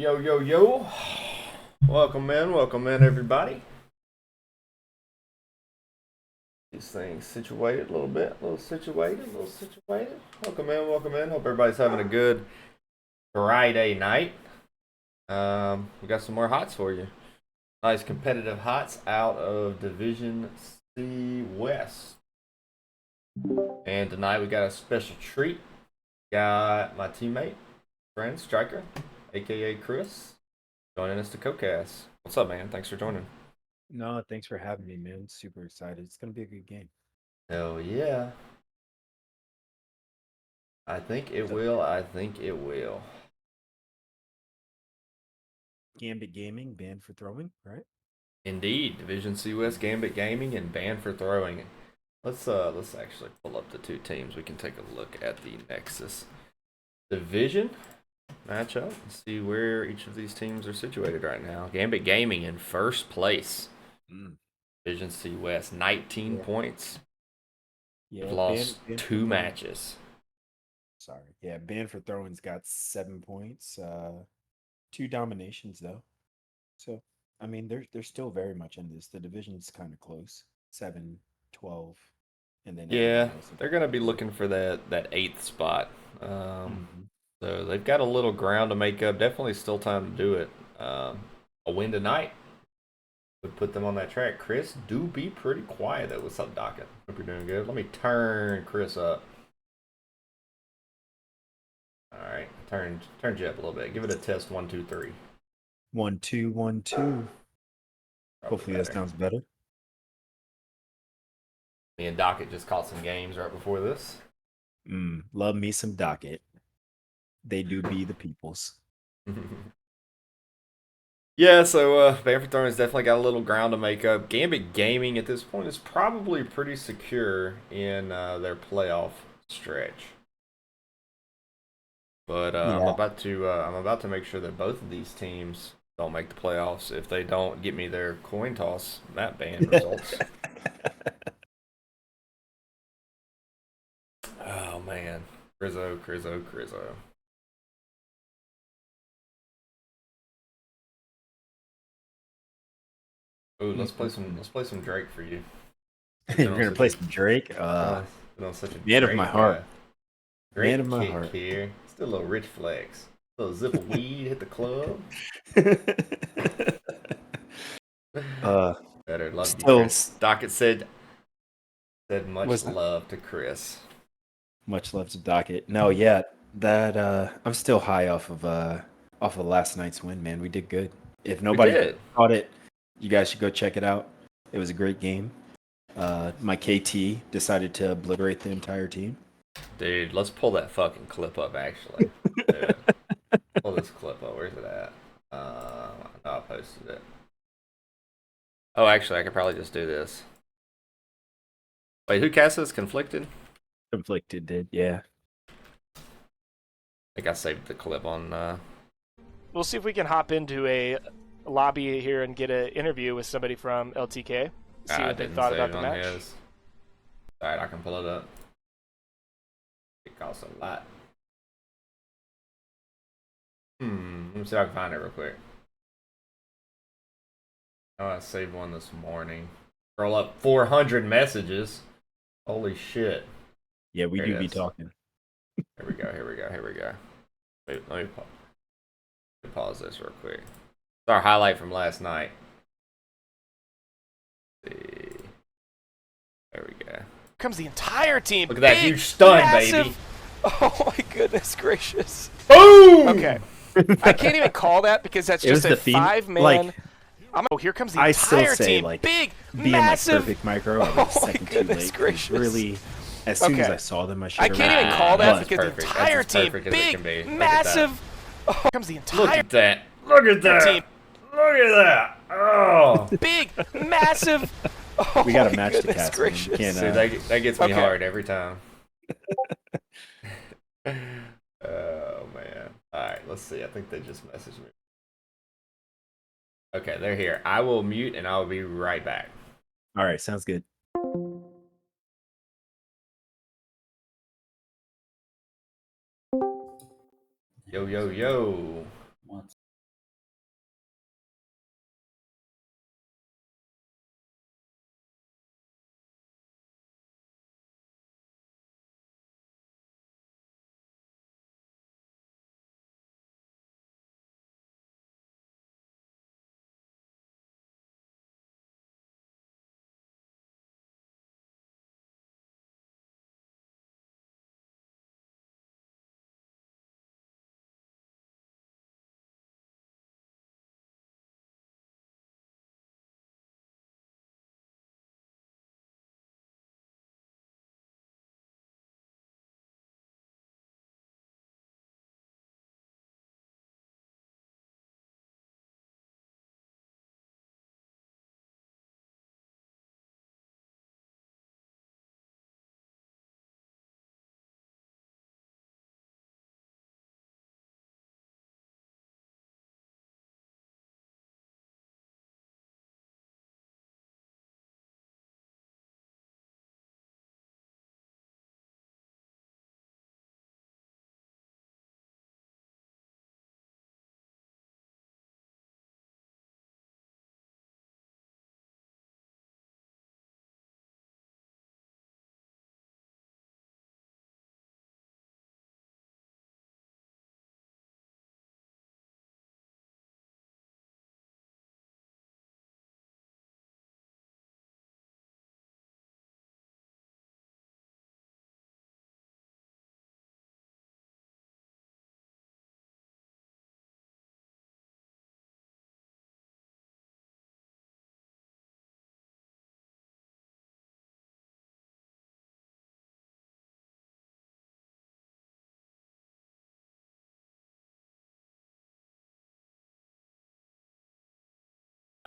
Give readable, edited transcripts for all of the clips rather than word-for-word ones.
Yo, yo, yo. Welcome in, everybody. These things situated a little bit, a little situated, a little situated. Welcome in. Hope everybody's having a good Friday night. We got some more HOTS for you. Nice competitive HOTS out of Division C West. And tonight we got a special treat. Got my teammate, friend, Striker, aka Chris, joining us to co-cast. What's up, man? Thanks for joining. No, thanks for having me, man. Super excited. It's gonna be a good game. Hell yeah. I think it So, will. I think it will. Gambit Gaming banned for throwing, right? Indeed, Division C West Gambit Gaming and banned for throwing. Let's actually pull up the two teams. We can take a look at the Nexus division matchup and see where each of these teams are situated right now. Gambit Gaming in first place. Mm. Division C West, 19 Yeah. points. They've Yeah, lost banned for two throwing. matches. Sorry. Yeah, banned for throwing's got 7 points. Two dominations though. So I mean they're still very much in this. The division's kind of close. 7, 12, and then Yeah, everybody else they're about gonna be 3. looking for that eighth spot. Mm-hmm. So they've got a little ground to make up. Definitely still time to do it. A win tonight would put them on that track. Chris, do be pretty quiet though. What's up, Docket? Hope you're doing good. Let me turn Chris up. All right, turn you up a little bit. Give it a test. 1, 2, 3. 1, 2, 1, 2. Probably Hopefully that better. sounds better. Me and Docket just caught some games right before this. Love me some docket. They do be the peoples. Yeah, so Bamford Thorns definitely got a little ground to make up. Gambit Gaming at this point is probably pretty secure in their playoff stretch. But Yeah. I'm about to make sure that both of these teams don't make the playoffs if they don't get me their coin toss map ban results. Oh man, Crizzo. Ooh, let's play some Drake for you. You've been You're on gonna such play a some Drake. been on such a Man of my Drake heart. Man of Drake my kick heart. here. Still a little rich flex. A little zip of weed hit the club. uh, Better love you, still Chris. Docket said much was love to Chris. much love to Docket. No, yeah, that I'm still high off of last night's win, man. We did good. If We nobody did. caught it, you guys should go check it out. It was a great game. My KT decided to obliterate the entire team. Dude, let's pull that fucking clip up, actually. Dude, pull this clip up. Where's it at? No, I posted it. Oh, actually, I could probably just do this. Wait, who cast this? Conflicted? Conflicted did, yeah. I think I saved the clip on. We'll see if we can hop into a lobby here and get an interview with somebody from LTK. See I what they didn't thought save about it the on match. his. Alright, I can pull it up. It costs a lot. Let me see if I can find it real quick. Oh, I saved one this morning. Scroll up 400 messages. Holy shit. Yeah, we There do it be is. talking. Here we go. Wait, let me pause this real quick. It's our highlight from last night. Let's see. There we go. Comes the entire team. Look at that Big, huge stun, massive... baby. Oh my goodness gracious. Boom! Okay. I can't even call that because that's just a five-man... Oh, here comes the I still entire say, team. like, Big, being massive... like perfect micro, I was Oh my second too goodness late. gracious. Really, as soon as Okay. I saw them, I should I have. can't even call that That's because perfect. the entire That's as team. perfect as it can Big, be. Look at massive... Oh, here comes the entire... Look at that. Look at that. team. Look at that. Oh. Big, massive... Oh We got a my match to goodness cast, man. gracious. You can't, See, that gets me Okay. hard every time. Oh, man. Alright, let's see. I think they just messaged me. Okay, they're here. I will mute and I'll be right back. All right, sounds good. Yo.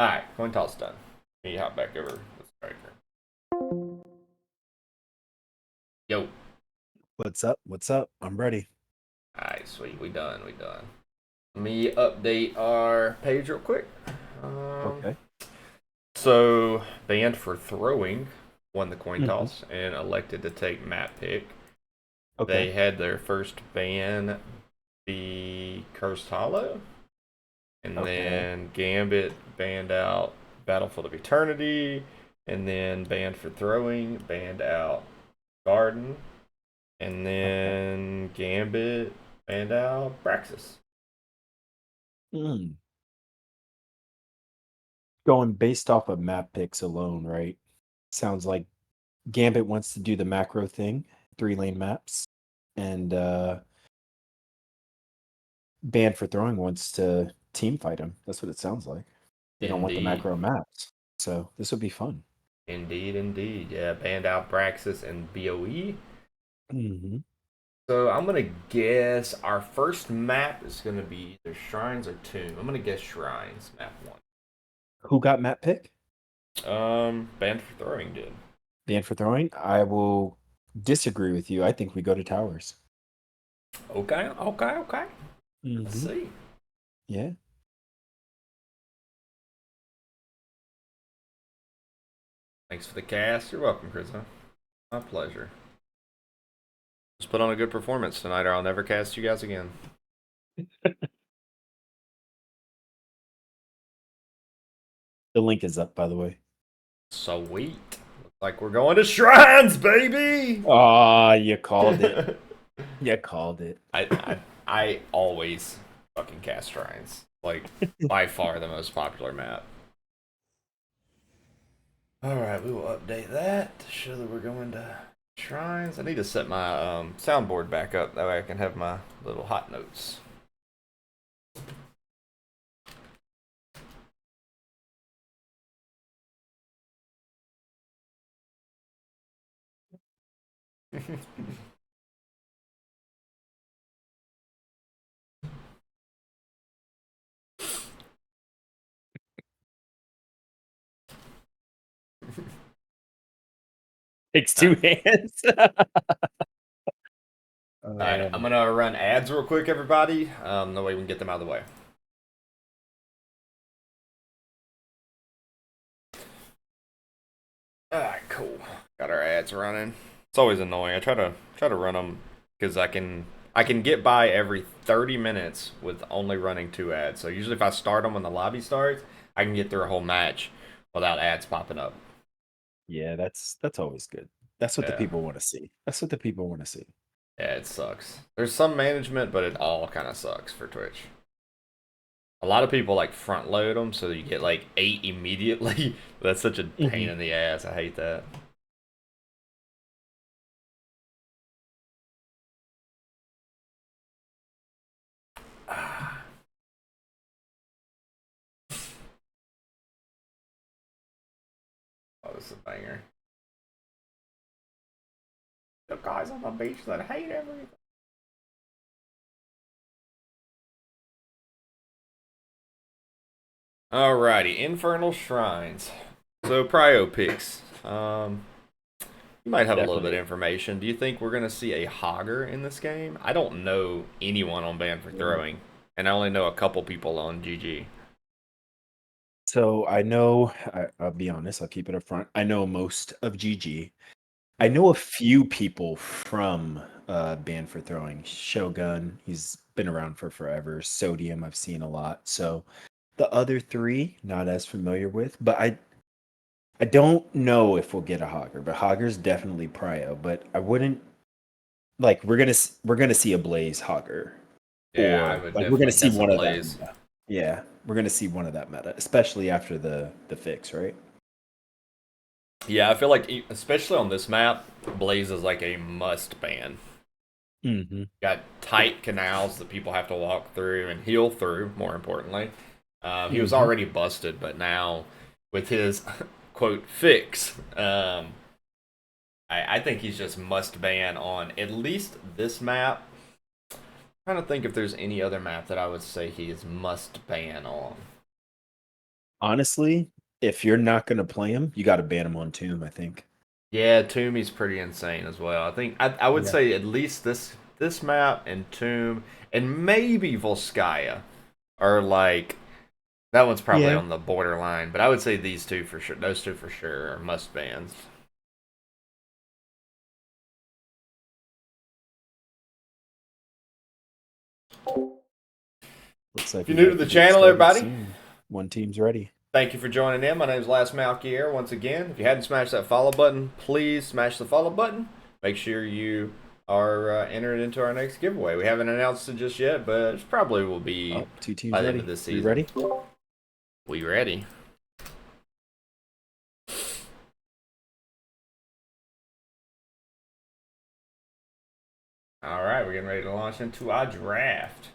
Alright, coin toss done. Let me hop back over the striker. Yo. What's up? What's up? I'm ready. Alright, sweet. We done. Let me update our page real quick. Okay. So, banned for throwing won the coin Mhm. toss and elected to take map pick. Okay. They had their first ban be Cursed Hollow. And Okay. then Gambit banned out Battlefield of Eternity. And then banned for throwing, banned out Garden. And Okay. then Gambit banned out Praxis. Mm. Going based off of map picks alone, right? Sounds like Gambit wants to do the macro thing, 3-lane maps, and Band for Throwing wants to team fight him. That's what it sounds like. They don't want the Indeed. macro maps. So this would be fun. Indeed. Yeah, banned out Praxis and BOE. Mm-hmm. So I'm gonna guess our first map is gonna be either Shrines or Tomb. I'm gonna guess Shrines, map Who got map pick? one. Banned for throwing did. Band for Throwing? I will disagree with you. I think we go to Towers. Okay. Let's Mm-hmm. see. Yeah. Thanks for the cast. You're welcome, Chrisa. My pleasure. Just put on a good performance tonight, or I'll never cast you guys again. The link is up, by the way. Sweet. Looks like we're going to Shrines, baby. Ah, you called it. You called it. I always fucking cast Shrines. Like, by far the most popular map. Alright, we will update that to show that we're going to Shrines. I need to set my soundboard back up. That way I can have my little hot notes. Takes two hands. Alright, I'm gonna run ads real quick, everybody. That way we can get them out of the way. Alright, cool. Got our ads running. It's always annoying. I try to run them because I can get by every 30 minutes with only running 2 ads. So usually if I start them when the lobby starts, I can get through a whole match without ads popping up. Yeah, that's always good. That's what the Yeah. people want to see. That's what the people want to see. Yeah, it sucks. There's some management, but it all kind of sucks for Twitch. A lot of people like front load them so you get like 8 immediately. That's such a pain in the ass. I hate that. Oh, this is a banger. The guys on the beach that hate everything. Alrighty, Infernal Shrines. So Prio picks. You might have a little bit Definitely. of information. Do you think we're gonna see a Hogger in this game? I don't know anyone on Band for Throwing, and I only know a couple people on GG. So I know, I'll be honest, I'll keep it up front. I know most of GG. I know a few people from Band for Throwing. Shogun, he's been around for forever. Sodium, I've seen a lot. So the other three, not as familiar with, but I don't know if we'll get a Hogger, but Hogger's definitely prio. But I wouldn't like we're gonna see a Blaze Hogger, Yeah, I or would like we're gonna definitely see guess a one of that Blaze. meta. Yeah, we're gonna see one of that meta, especially after the fix, right? Yeah, I feel like especially on this map, Blaze is like a must ban. Mm-hmm. Got tight canals that people have to walk through and heal through. More importantly, he was Mm-hmm. already busted, but now with his quote fix, I think he's just must ban on at least this map. I'm trying to think if there's any other map that I would say he is must ban on. Honestly, if you're not going to play him, you got to ban him on Tomb, I think. Yeah, Toomey's pretty insane as well. I think I would say at least this map and Tomb and maybe Volskaya are like that one's probably Yeah. on the borderline, but I would say these two for sure. Those two for sure are must bans. Looks like If you're we new to might the be getting channel, started everybody, soon. One team's ready. thank you for joining in. My name is Last Malkier once again. If you hadn't smashed that follow button, please smash the follow button. Make sure you are entered into our next giveaway. We haven't announced it just yet, but it probably will be Two teams by the ready. end of this You season. ready? We ready? All right, we're getting ready to launch into our draft.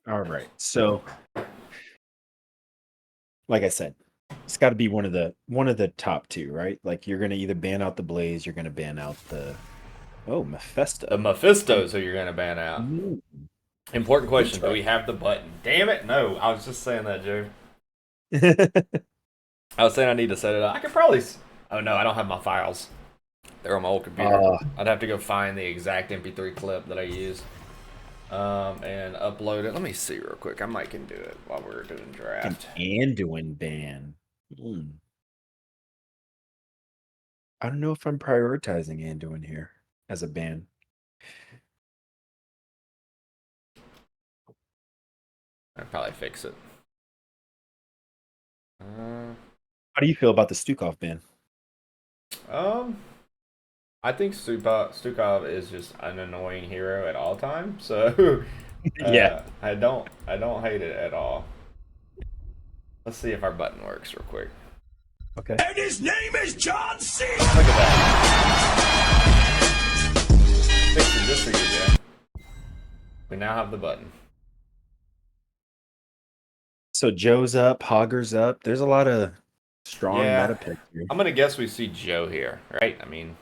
All right. So, like I said, it's got to be one of the top two, right? Like you're gonna either ban out the Blaze, you're gonna ban out the Mephisto. The Mephistos who you're going to ban out. Ooh. Important question. Do we have the button? Damn it. No, I was just saying that, Joe. I was saying I need to set it up. I could probably... Oh, no, I don't have my files. They're on my old computer. I'd have to go find the exact MP3 clip that I used and upload it. Let me see real quick. I might can do it while we're doing draft. An Anduin ban. I don't know if I'm prioritizing Anduin here as a ban. I'd probably fix it. How do you feel about the Stukov ban? I think Stukov is just an annoying hero at all times. So Yeah. I don't hate it at all. Let's see if our button works real quick. Okay. And his name is John C. Look at that. Fixed it just for you, Jay. We now have the button. So Joe's up, Hogger's up. There's a lot of strong meta picks here. I'm gonna guess we see Joe here, right? I mean,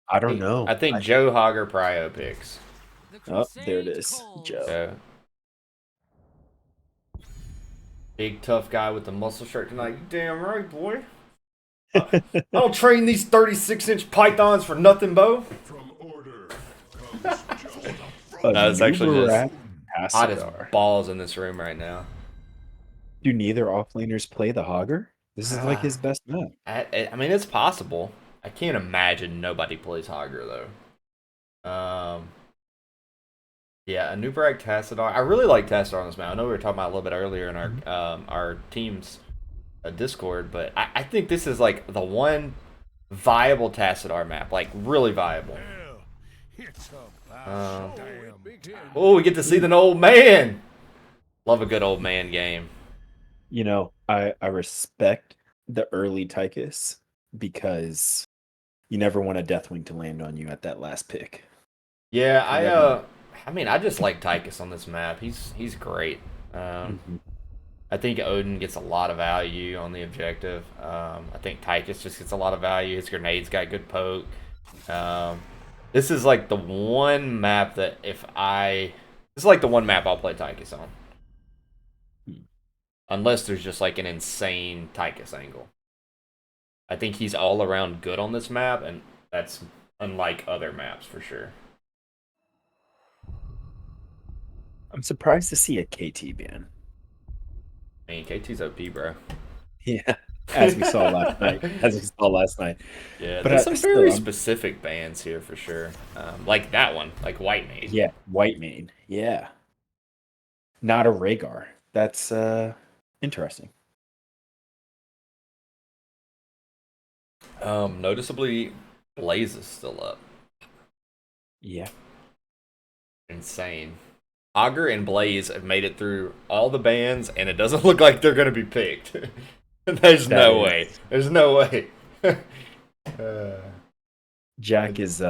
I don't know. I think Joe Hogger Prio picks. Oh, there it is. Joe. Big tough guy with the muscle shirt tonight. You damn right, boy. I don't train these 36-inch pythons for nothing, Bo. From order No, it's actually just hot as Hassadar. balls in this room right now. Do neither offlaners play the Hogger? This is like his best map. I mean, it's possible. I can't imagine nobody plays Hogger though. Yeah, a Nubarak Tassadar. I really like Tassadar on this map. I know we were talking about a little bit earlier in our team's Discord, but I think this is like the one viable Tassadar map, like really viable. Oh, we get to see the old man. Love a good old man game. You know, I respect the early Tychus because you never want a Deathwing to land on you at that last pick. Yeah, I mean, I just like Tychus on this map. He's great. I think Odin gets a lot of value on the objective. I think Tychus just gets a lot of value. His grenades got good poke. This is like the one map that this is like the one map I'll play Tychus on. Unless there's just like an insane Tychus angle. I think he's all around good on this map, and that's unlike other maps for sure. I'm surprised to see a KT ban. I mean, KT's OP, bro. Yeah, as we saw last night. Yeah, but there's some very specific bans here for sure. Like that one, like White Maid. Yeah, White Maid. Yeah. Not a Rhaegar. That's interesting. Noticeably, Blaze is still up. Yeah. Insane. Augur and Blaze have made it through all the bans, and it doesn't look like they're going to be picked. There's no way. There's no way. Jack is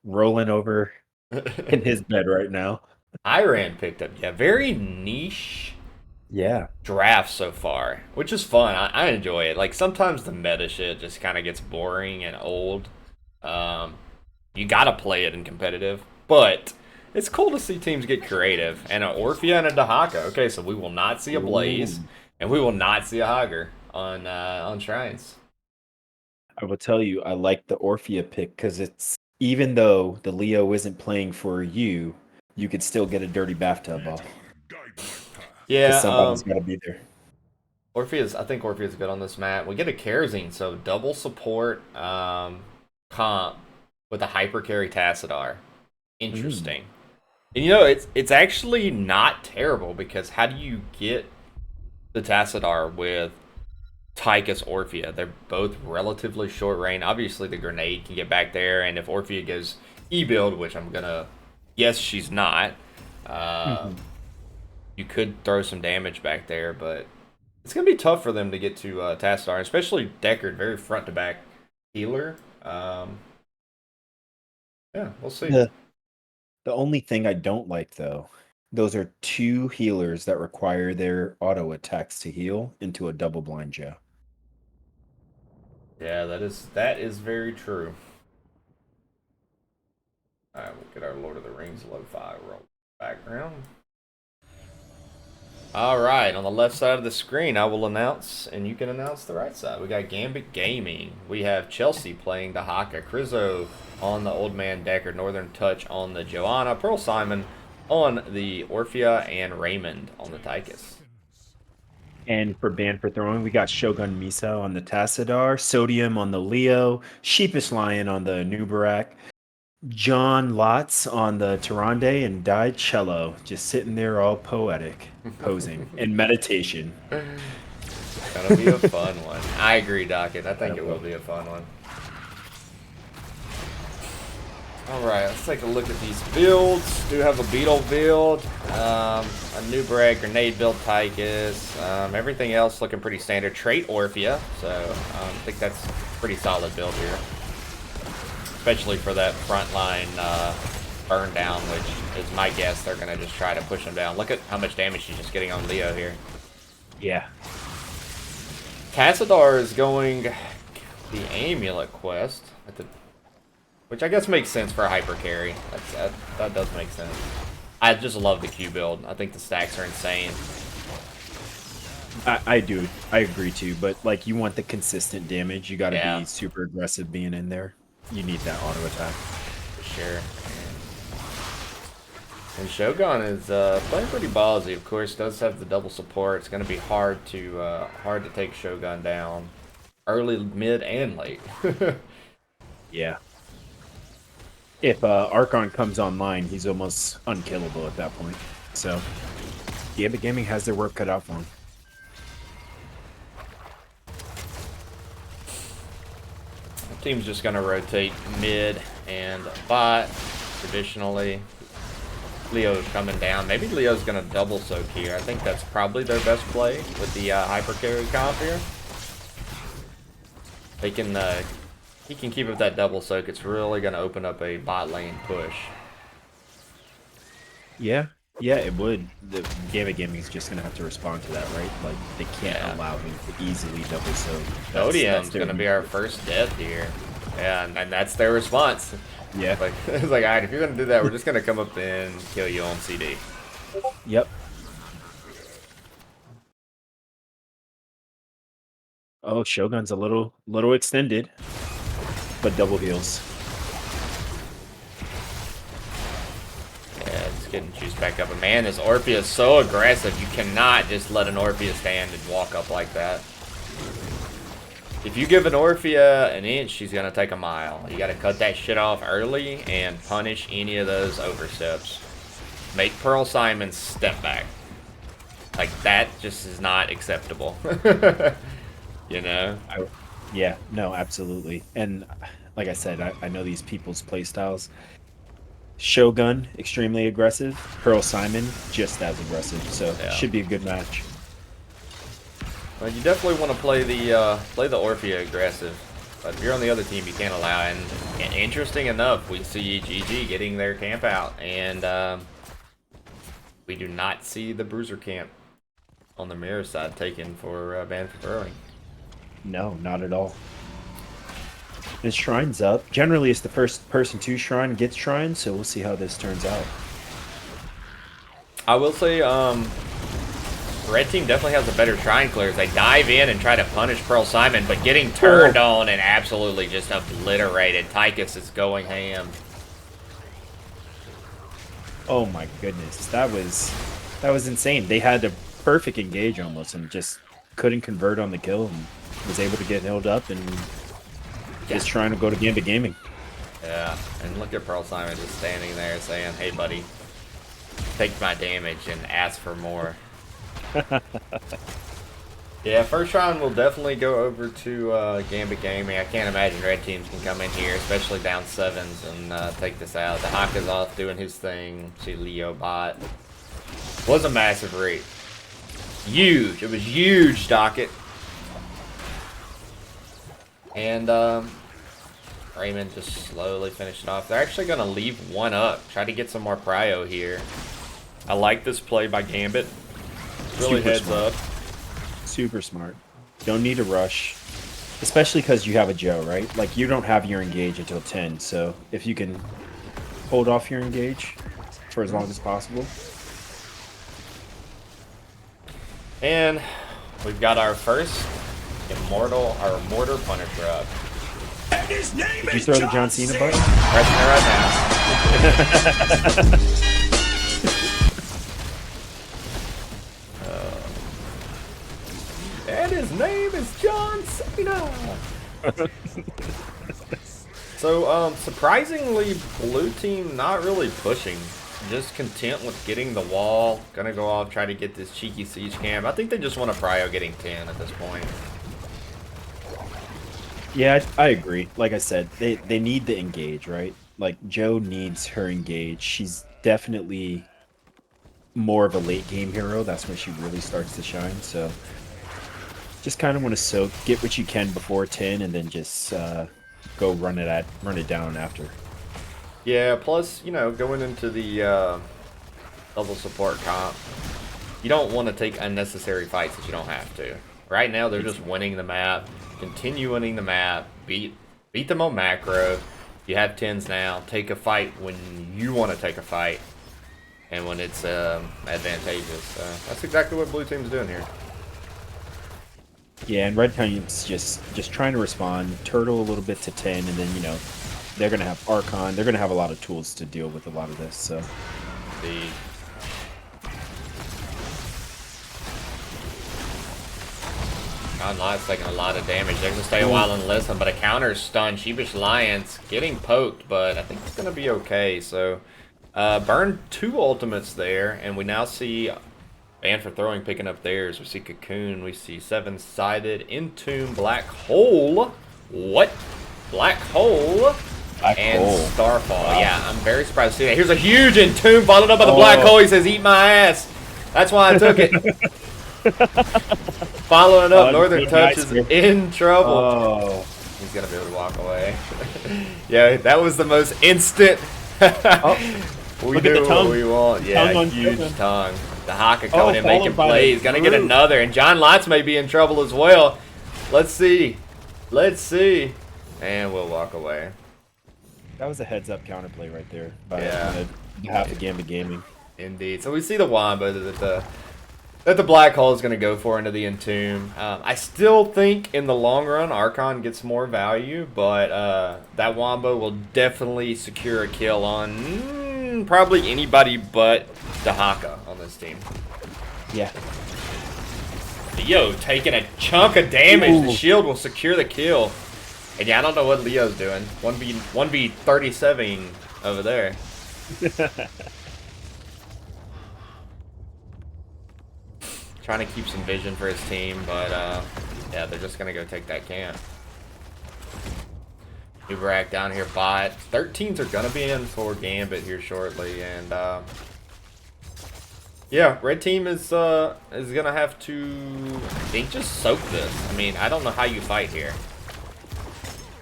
rolling over in his bed right now. Iran picked up, yeah, very niche Yeah. draft so far, which is fun. I enjoy it. Like sometimes the meta shit just kind of gets boring and old. Um, you gotta play it in competitive, but it's cool to see teams get creative. And an Orphea and a Dahaka. Okay, so we will not see a Blaze, Ooh. and we will not see a Hogger on Shrines. I will tell you, I like the Orphea pick because it's even though the Leo isn't playing for you, you could still get a dirty bathtub off Guide my path. because Yeah, somebody's got to be there. I think Orpheus is good on this map. We get a Kerosene, so double support comp with a hyper carry Tassadar. Interesting. And you know, it's actually not terrible because how do you get the Tassadar with Tychus Orphea? They're both relatively short range. Obviously, the grenade can get back there, and if Orphea goes E build, which I'm gonna guess she's not, you could throw some damage back there, but it's gonna be tough for them to get to Tassadar, especially Deckard, very front to back healer. Yeah, we'll see. The only thing I don't like though, those are two healers that require their auto attacks to heal into a double blind Joe. Yeah, that is very true. Alright, we'll get our Lord of the Rings lo-fi roll background. Alright, on the left side of the screen, I will announce, and you can announce the right side. We got Gambit Gaming. We have Chelsea playing the Haka. Crizzo on the Old Man Deckard. Northern Touch on the Joanna. Pearl Simon on the Orphea. And Raymond on the Tychus. And for Banned for Throwing, we got Shogun Misa on the Tassadar, Sodium on the Leo, Sheepish Lion on the Nubarak, John Lotz on the Tyrande, and Dai Cello just sitting there all poetic, posing in meditation. Gonna be a fun one. I agree, Docket. I think it will be a fun one. Alright, let's take a look at these builds. Do have a Beetle build, a Nubarak, Grenade build Tychus, everything else looking pretty standard. Trait Orphea, so I think that's a pretty solid build here. Especially for that frontline burn down, which is my guess they're going to just try to push him down. Look at how much damage she's just getting on Leo here. Yeah. Tassadar is going the Amulet quest, which I guess makes sense for a hyper carry. That does make sense. I just love the Q build. I think the stacks are insane. I do. I agree too. But like, you want the consistent damage. You got to be super aggressive being in there. You need that auto attack. For sure. And Shogun is playing pretty ballsy. Of course, does have the double support. It's going to be hard to take Shogun down, early, mid, and late. Yeah. If Archon comes online, he's almost unkillable at that point. So, Gambit Gaming has their work cut out for him. The team's just going to rotate mid and bot, traditionally. Leo's coming down. Maybe Leo's going to double soak here. I think that's probably their best play with the hyper carry comp here. He can keep up that double soak. It's really going to open up a bot lane push. Yeah, it would. The Gambit Gaming is just going to have to respond to that, right? Like, they can't allow him to easily double soak. Odium's going to be our first death here. Yeah, and that's their response. Yeah. It's like, alright, if you're going to do that, we're just going to come up and kill you on CD. Yep. Oh, Shogun's a little extended, but double heals. Yeah, just getting juiced back up. But man, this Orphea is so aggressive. You cannot just let an Orphea stand and walk up like that. If you give an Orphea an inch, she's going to take a mile. You got to cut that shit off early and punish any of those oversteps. Make Pearl Simon step back. Like, that just is not acceptable. You know? Yeah, no, absolutely. And like I said, I know these people's playstyles. Shogun, extremely aggressive. Pearl Simon, just as aggressive. So should be a good match. Well, you definitely want to play the Orphea aggressive. But if you're on the other team, you can't allow it. And interesting enough, we see GG getting their camp out, and we do not see the Bruiser camp on the mirror side taken for ban for throwing. No, not at all. His shrine's up. Generally, it's the first person to shrine gets shrine, so we'll see how this turns out. I will say, Red team definitely has a better shrine clears. They dive in and try to punish Pearl Simon, but getting turned on and absolutely just obliterated. Tychus is going ham. Oh my goodness, that was insane. They had a perfect engage almost, and just couldn't convert on the kill, and was able to get held up and just trying to go to Gambit Gaming. Yeah, and look at Pearl Simon just standing there saying, "Hey, buddy, take my damage and ask for more." Yeah, first round we'll definitely go over to Gambit Gaming. I can't imagine red teams can come in here, especially down 7s, and take this out. The Haka's off doing his thing. See Leo bot. Was a massive read. Huge. It was huge, Docket. And Raymond just slowly finished it off. They're actually going to leave one up. Try to get some more prio here. I like this play by Gambit. Really Super heads smart. up. Super smart. Don't need to rush, especially because you have a Joe, right? Like, you don't have your engage until 10, so if you can hold off your engage for as long as possible. And we've got our first Mortar Punisher up. And his name Did you is throw the John John Cena C. button? Pressing it right now. And his name is John Cena. So, surprisingly, blue team not really pushing. Just content with getting the wall. Gonna go off, try to get this cheeky siege camp. I think they just want to prio getting 10 at this point. Yeah, I agree. Like I said, they need the engage, right? Like, Joe needs her engage. She's definitely more of a late game hero. That's when she really starts to shine. So just kind of want to soak, get what you can before 10, and then just go run it down after. Yeah, plus, you know, going into the double support comp, you don't want to take unnecessary fights that you don't have to. Right now, they're just winning the map, continue winning the map, beat them on macro. You have 10s now. Take a fight when you want to take a fight, and when it's advantageous. That's exactly what blue team's doing here. Yeah, and red team's just trying to respond, turtle a little bit to 10, and then, you know, they're going to have Archon. They're going to have a lot of tools to deal with a lot of this, so. The John Lot's taking a lot of damage. They're going to stay a while and listen, but a counter stun. Sheepish Lions getting poked, but I think it's going to be okay. So, burn 2 ultimates there, and we now see Ban for Throwing picking up theirs. We see Cocoon. We see 7-sided, Entomb, Black Hole. What? Black Hole. And Starfall. Yeah, I'm very surprised to see that. Here's a huge Entomb followed up by the Black Hole. He says, "Eat my ass." That's why I took it. Following up, Northern Touch is in trouble. Oh. He's going to be able to walk away. Yeah, that was the most instant. We do what we want. Yeah, huge tongue. The Haka coming in, making plays. Going to get another. And John Lotz may be in trouble as well. Let's see. Let's see. And we'll walk away. That was a heads-up counterplay right there by half of Gambit Gaming. Indeed. So we see the Wombo that the Black Hole is going to go for into the Entomb. I still think in the long run, Archon gets more value, but that Wombo will definitely secure a kill on probably anybody but the Haka on this team. Yeah. Leo taking a chunk of damage. The shield will secure the kill. And yeah, I don't know what Leo's doing. 1v37 over there. Trying to keep some vision for his team, but yeah, they're just gonna go take that camp. Uberak down here bot. 13s are gonna be in for Gambit here shortly, and yeah, red team is gonna have to, I think, just soak this. I mean, I don't know how you fight here.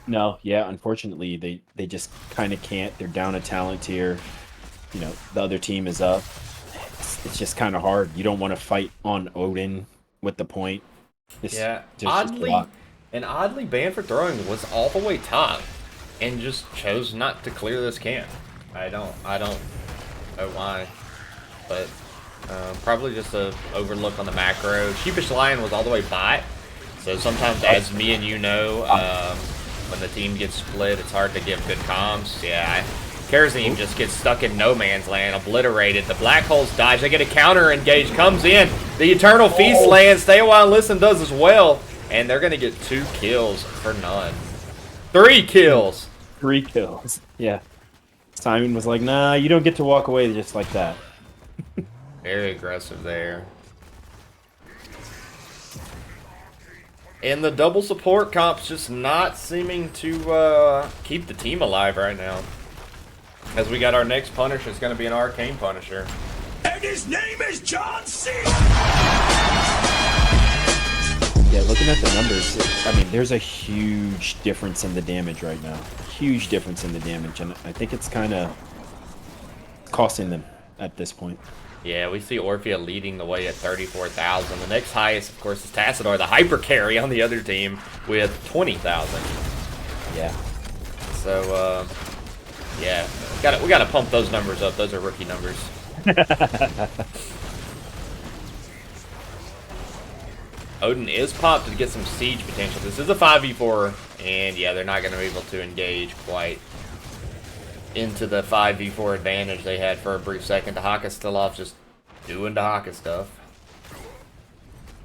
No, yeah, unfortunately, they just kind of can't. They're down a talent tier. You know, the other team is up. It's just kind of hard. You don't want to fight on Odin with the point. Yeah, There's just a lot. oddly, Banned for Throwing was all the way top, and just chose not to clear this camp. I don't know why, but probably just a overlook on the macro. Sheepish Lion was all the way bot, so sometimes, as me and you know, when the team gets split, it's hard to give good comms. Yeah, Karazim just gets stuck in no man's land, obliterated. The Black Holes dodge. They get a counter engage, comes in. The Eternal Feast lands. Stay a while and listen does as well. And they're going to get 2 kills for none. 3 kills. 3 kills. Yeah. Simon was like, nah, you don't get to walk away just like that. Very aggressive there. And the double support comp's just not seeming to keep the team alive right now. As we got our next Punisher, it's going to be an Arcane Punisher. And his name is John C. Yeah, looking at the numbers, I mean, there's a huge difference in the damage right now. Huge difference in the damage, and I think it's kind of costing them at this point. Yeah, we see Orphea leading the way at 34,000. The next highest, of course, is Tassadar, the hyper carry on the other team, with 20,000. Yeah. So, yeah, we gotta pump those numbers up. Those are rookie numbers. Odin is popped to get some siege potential. This is a 5v4, and yeah, they're not going to be able to engage quite into the 5v4 advantage they had for a brief second. Dahaka's still off just doing Dahaka stuff.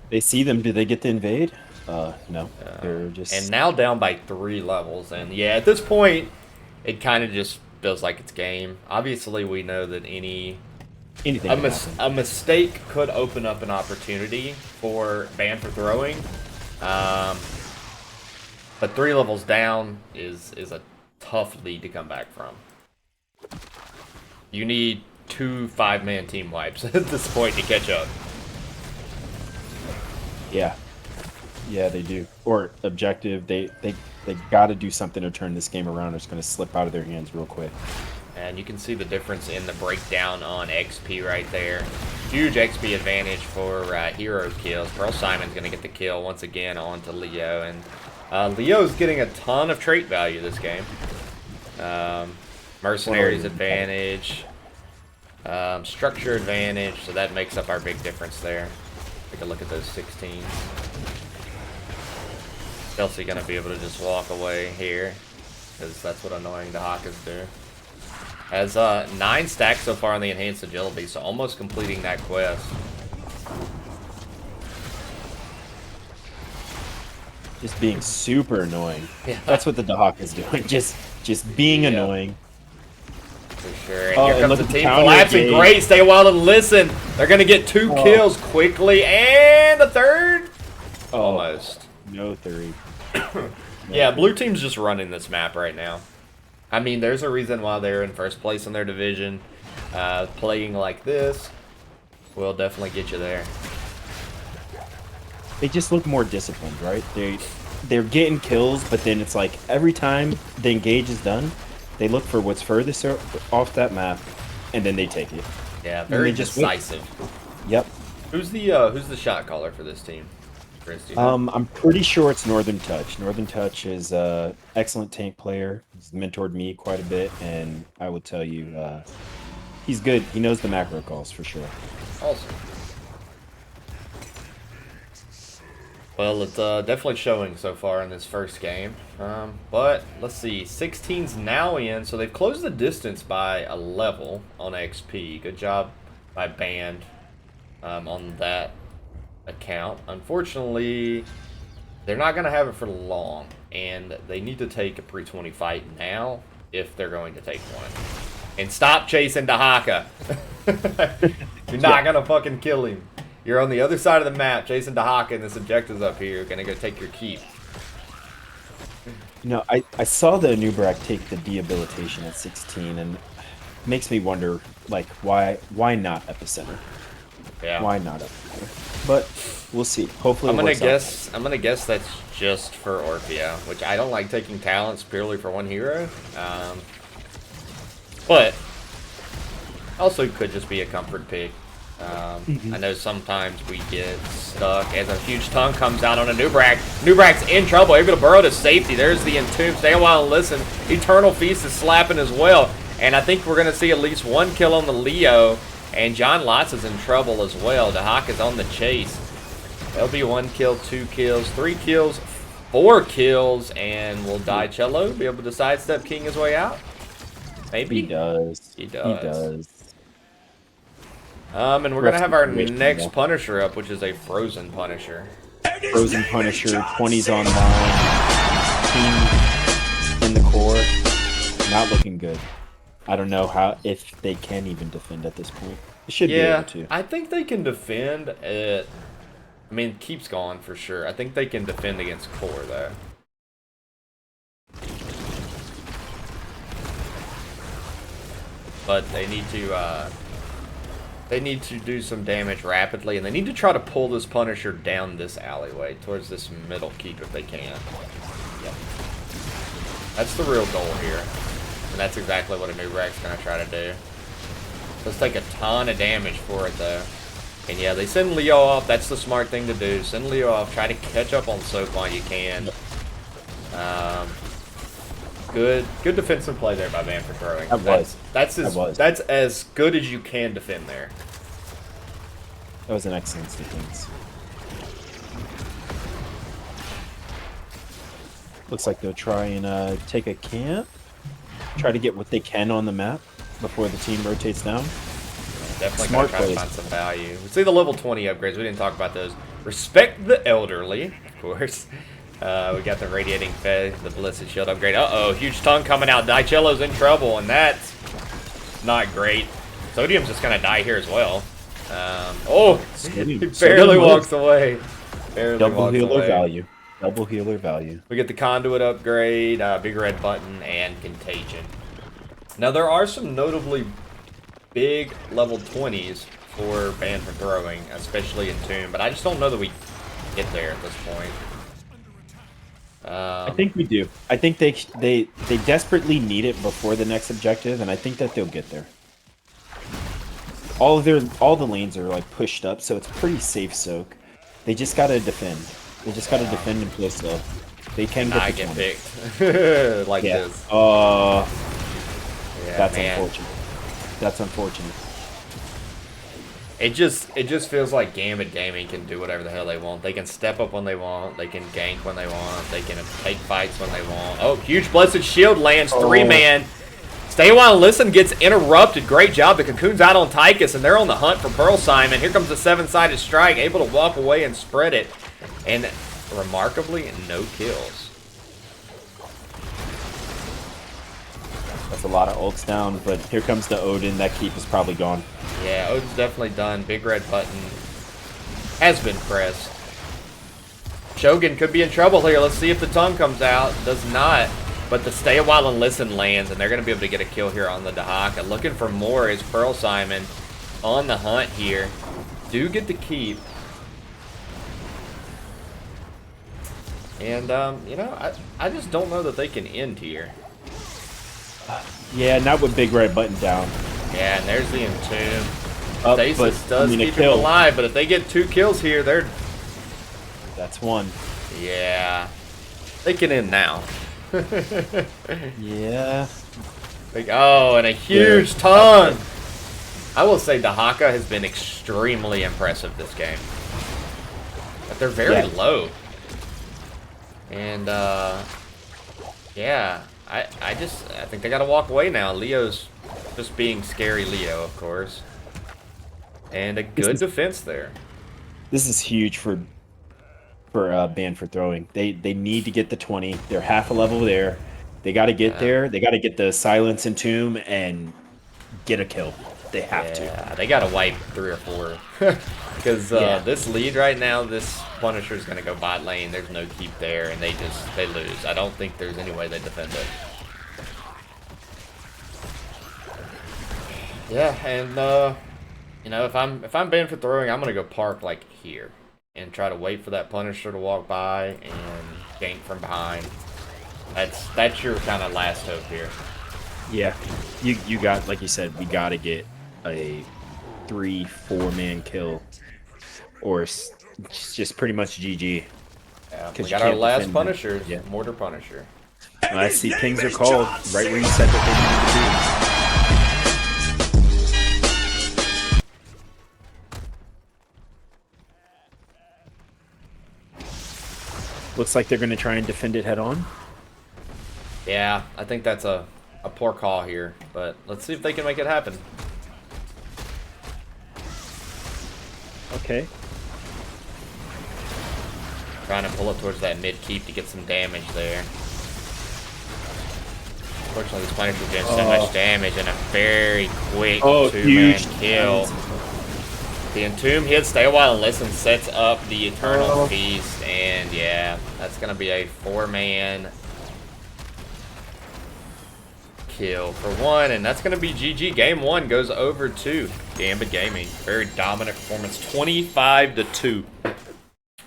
They see them. Do they get to invade? No. They're just... And now down by 3 levels. And yeah, at this point, it kind of just feels like it's game. Obviously, we know that a mistake could open up an opportunity for Banned for Throwing. But 3 levels down is a tough lead to come back from. You need 2 5-man team wipes at this point to catch up. Yeah. Yeah, they do. Or objective, they got to do something to turn this game around. It's going to slip out of their hands real quick. And you can see the difference in the breakdown on XP right there. Huge XP advantage for hero kills. Pearl Simon's going to get the kill once again onto Leo. And Leo's getting a ton of trait value this game. Mercenaries advantage. Structure advantage. So that makes up our big difference there. Take a look at those 16. Chelsea going to be able to just walk away here, because that's what annoying Dahakas do. Has 9 stacks so far on the enhanced agility, so almost completing that quest. Just being super annoying. Yeah. That's what the Dahak is doing. Just being annoying. For sure. And here comes the team counter collapsing. game. Great. Stay a while and listen. They're going to get 2 kills quickly. And a third? Almost. No 3. Yeah, blue team's just running this map right now. I mean, there's a reason why they're in first place in their division. Playing like this will definitely get you there. They just look more disciplined, right? They're getting kills, but then it's like every time the engage is done, they look for what's furthest off that map, and then they take it. Yeah, very decisive. Yep. Who's the shot caller for this team? Chris, do you know? I'm pretty sure it's Northern Touch. Northern Touch is an excellent tank player. He's mentored me quite a bit, and I will tell you, he's good. He knows the macro calls for sure. Awesome. Well, it's definitely showing so far in this first game. But let's see, 16's now in, so they've closed the distance by a level on XP. Good job by Band on that account. Unfortunately, they're not going to have it for long, and they need to take a pre-20 fight now if they're going to take one. And stop chasing Dahaka. You're not going to fucking kill him. You're on the other side of the map chasing Dahaka, and this objective's up here. You're going to go take your keep. You know, I saw the Nubrak take the dehabilitation at 16, and it makes me wonder, like, why not Epicenter? Yeah. Why not Epicenter? but we'll see. Hopefully, I'm it gonna works out. guess. I'm gonna guess that's just for Orphea, which I don't like taking talents purely for one hero. But also could just be a comfort pick. I know sometimes we get stuck as a huge tongue comes out on a Nubrak. Nubrak's in trouble, able to burrow to safety. There's the Entomb. Stay a while and listen. Eternal Feast is slapping as well. And I think we're going to see at least one kill on the Leo. And John Lotz is in trouble as well. Dahak is on the chase. There'll be 1 kill, 2 kills, 3 kills, 4 kills. And will Cello be able to sidestep King his way out? Maybe? He does. He does. He does. And we're Rough gonna have our situation, next though. Punisher up, which is a Frozen Punisher. Frozen Punisher, 20's online. Team in the core. Not looking good. I don't know if they can even defend at this point. They should be Yeah, able to. I think they can defend it. I mean, Keep's gone for sure. I think they can defend against Core though. But they need to do some damage rapidly, and they need to try to pull this Punisher down this alleyway towards this middle keep if they can. Yep. That's the real goal here, and that's exactly what a new Rex gonna try to do. Let's take a ton of damage for it though. And yeah, they send Leo off. That's the smart thing to do. Send Leo off. Try to catch up on Soap while you can. Good defensive play there by Van for throwing. That's as good as you can defend there. That was an excellent sequence. Looks like they'll try and take a camp. Try to get what they can on the map before the team rotates down. Definitely Smart gonna try to plays. find some value. Let's see the level 20 upgrades. We didn't talk about those. Respect the elderly, of course. We got the Radiating Fey, the Ballistic Shield upgrade. Uh-oh, huge tongue coming out. Dicello's in trouble, and that's not great. Sodium's just going to die here as well. He barely walks away. Double healer value. Double healer value. We get the Conduit upgrade, Big Red Button, and Contagion. Now, there are some notably big level 20s for Banned for Throwing, especially in Tomb, but I just don't know that we get there at this point. I think we do. I think they desperately need it before the next objective, and I think that they'll get there. All the lanes are like pushed up, so it's pretty safe soak. They just gotta defend. They just gotta defend and play slow. They can I get get the 20. picked like this. Yeah, that's man. unfortunate. That's unfortunate. It just feels like Gambit Gaming can do whatever the hell they want. They can step up when they want. They can gank when they want. They can take fights when they want. Oh, huge Blessed Shield lands. 3-man. Stay a while and listen gets interrupted. Great job. The Cocoon's out on Tychus, and they're on the hunt for Pearl Simon. Here comes the 7-sided strike. Able to walk away and spread it. And remarkably, no kills. That's a lot of ults down, but here comes the Odin. That keep is probably gone. Yeah, Odin's definitely done. Big Red Button has been pressed. Shogun could be in trouble here. Let's see if the tongue comes out. Does not. But the Stay a While and Listen lands, and they're going to be able to get a kill here on the Dahaka. Looking for more is Pearl Simon on the hunt here. Do get the keep. And, you know, I just don't know that they can end here. Yeah, not with Big Red Button down. Yeah, and there's the Entomb. But, Stasis does I mean, a keep him kill. alive, but if they get 2 kills here, they're... That's one. Yeah. They can end now. Yeah. Oh, and a huge tongue! I will say Dahaka has been extremely impressive this game. But they're very low. And, yeah. I think they gotta walk away now. Leo's just being scary Leo, of course. And a good defense there. This is huge for Banned for Throwing. They need to get the 20. They're half a level there. They got to get there. They got to get the Silence and Tomb and get a kill. They have to. Yeah, they gotta wipe 3 or 4. Because this lead right now, this Punisher's gonna go bot lane. There's no keep there, and they lose. I don't think there's any way they defend it. Yeah, and you know, if I'm Banned for Throwing, I'm gonna go park like here. and try to wait for that Punisher to walk by and gank from behind. That's your kind of last hope here. Yeah, you got, like you said, we got to get a 3-4 man kill, or it's just pretty much GG. Yeah, we Because you got our can't last defend him. Punisher, Yeah. Mortar Punisher. I His see name pings are is called John right where you C. said that they needed to do. Looks like they're going to try and defend it head on. Yeah, I think that's a poor call here, but let's see if they can make it happen. Okay. Trying to pull it towards that mid keep to get some damage there. Unfortunately, this Punisher did so much damage and a very quick two-man huge kill. The Entomb hits Stay a While and Listen, sets up the Eternal Feast, and yeah, that's going to be a 4-man kill for one, and that's going to be GG. Game 1 goes over to Gambit Gaming. Very dominant performance, 25-2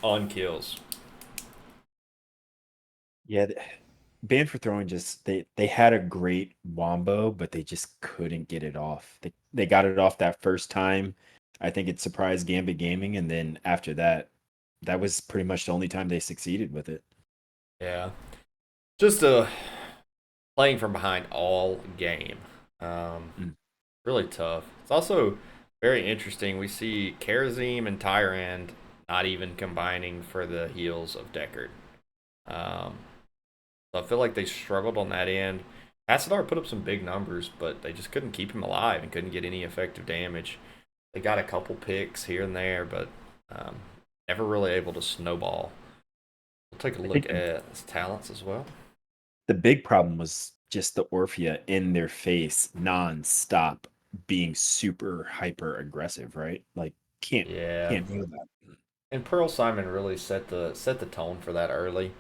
on kills. Yeah, Banned for Throwing they had a great wombo, but they just couldn't get it off. They got it off that first time. I think it surprised Gambit Gaming, and then after that, that was pretty much the only time they succeeded with it. Yeah. Just playing from behind all game. Really tough. It's also very interesting. We see Karazim and Tyrand not even combining for the heals of Deckard. So I feel like they struggled on that end. Hassadar put up some big numbers, but they just couldn't keep him alive and couldn't get any effective damage. They got a couple picks here and there, but never really able to snowball. We'll take a look at his talents as well. The big problem was just the Orphea in their face non-stop being super hyper aggressive, right? Like can't do that. And Pearl Simon really set the tone for that early.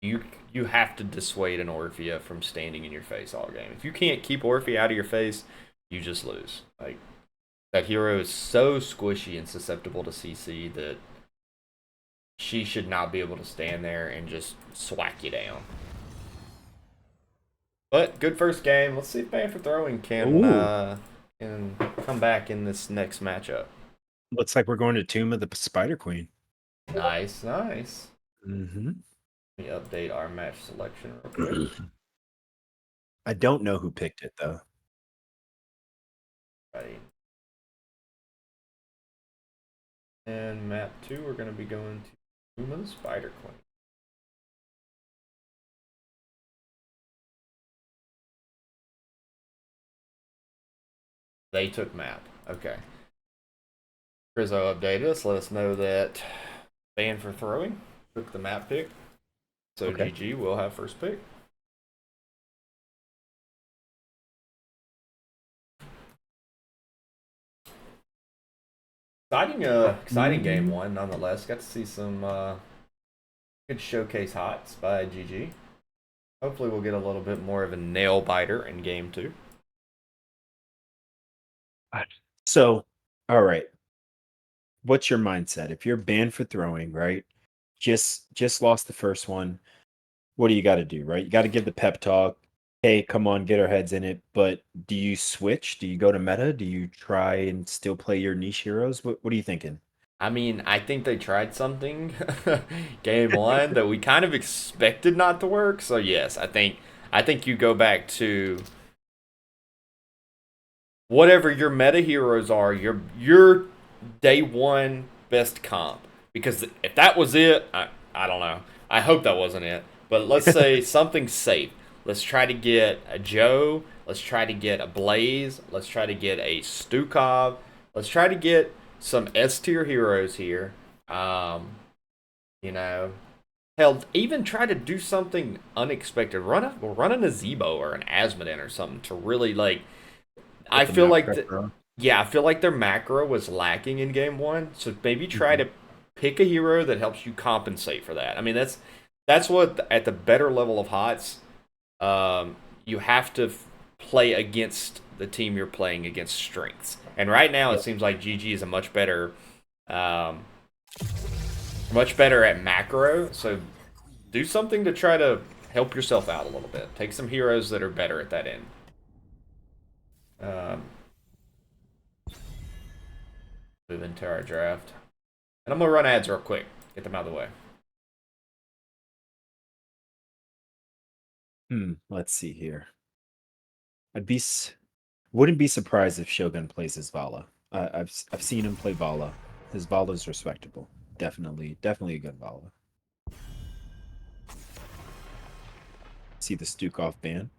You have to dissuade an Orphea from standing in your face all game. If you can't keep Orphea out of your face, you just lose. Like that hero is so squishy and susceptible to CC that she should not be able to stand there and just swack you down. But good first game. Let's see if Banned for Throwing can come back in this next matchup. Looks like we're going to Tomb of the Spider Queen. Nice, nice. Mm-hmm. Let me update our match selection real quick. I don't know who picked it though. Right. And map 2, we're going to be going to Tomb of the Spider Queen. They took map. Okay. Rizzo updated us, let us know that Banned for Throwing took the map pick. So Okay. GG will have first pick. Exciting game 1 nonetheless. Got to see some good showcase HOTS by GG. Hopefully we'll get a little bit more of a nail biter in game 2. So, all right. What's your mindset? If you're Banned for Throwing, right? Just lost the first one. What do you got to do, right? You got to give the pep talk. Hey, come on, get our heads in it. But do you switch? Do you go to meta? Do you try and still play your niche heroes? What are you thinking? I mean, I think they tried something game 1 that we kind of expected not to work. So yes, I think you go back to whatever your meta heroes are, your day 1 best comp. Because if that was it, I don't know. I hope that wasn't it. But let's say something safe. Let's try to get a Joe. Let's try to get a Blaze. Let's try to get a Stukov. Let's try to get some S tier heroes here. You know, hell, even try to do something unexpected. Run a Nazebo or an Asmodin or something to really like. I feel like I feel like their macro was lacking in game 1. So maybe try to pick a hero that helps you compensate for that. I mean, that's what at the better level of HOTS, you have to play against the team you're playing against strengths. And right now, it seems like GG is a much better Much better at macro, so do something to try to help yourself out a little bit. Take some heroes that are better at that end. Move into our draft. And I'm going to run ads real quick. Get them out of the way. Let's see here. Wouldn't be surprised if Shogun plays his Vala. I've seen him play Vala. His Vala is respectable. Definitely a good Vala. See the Stukov ban.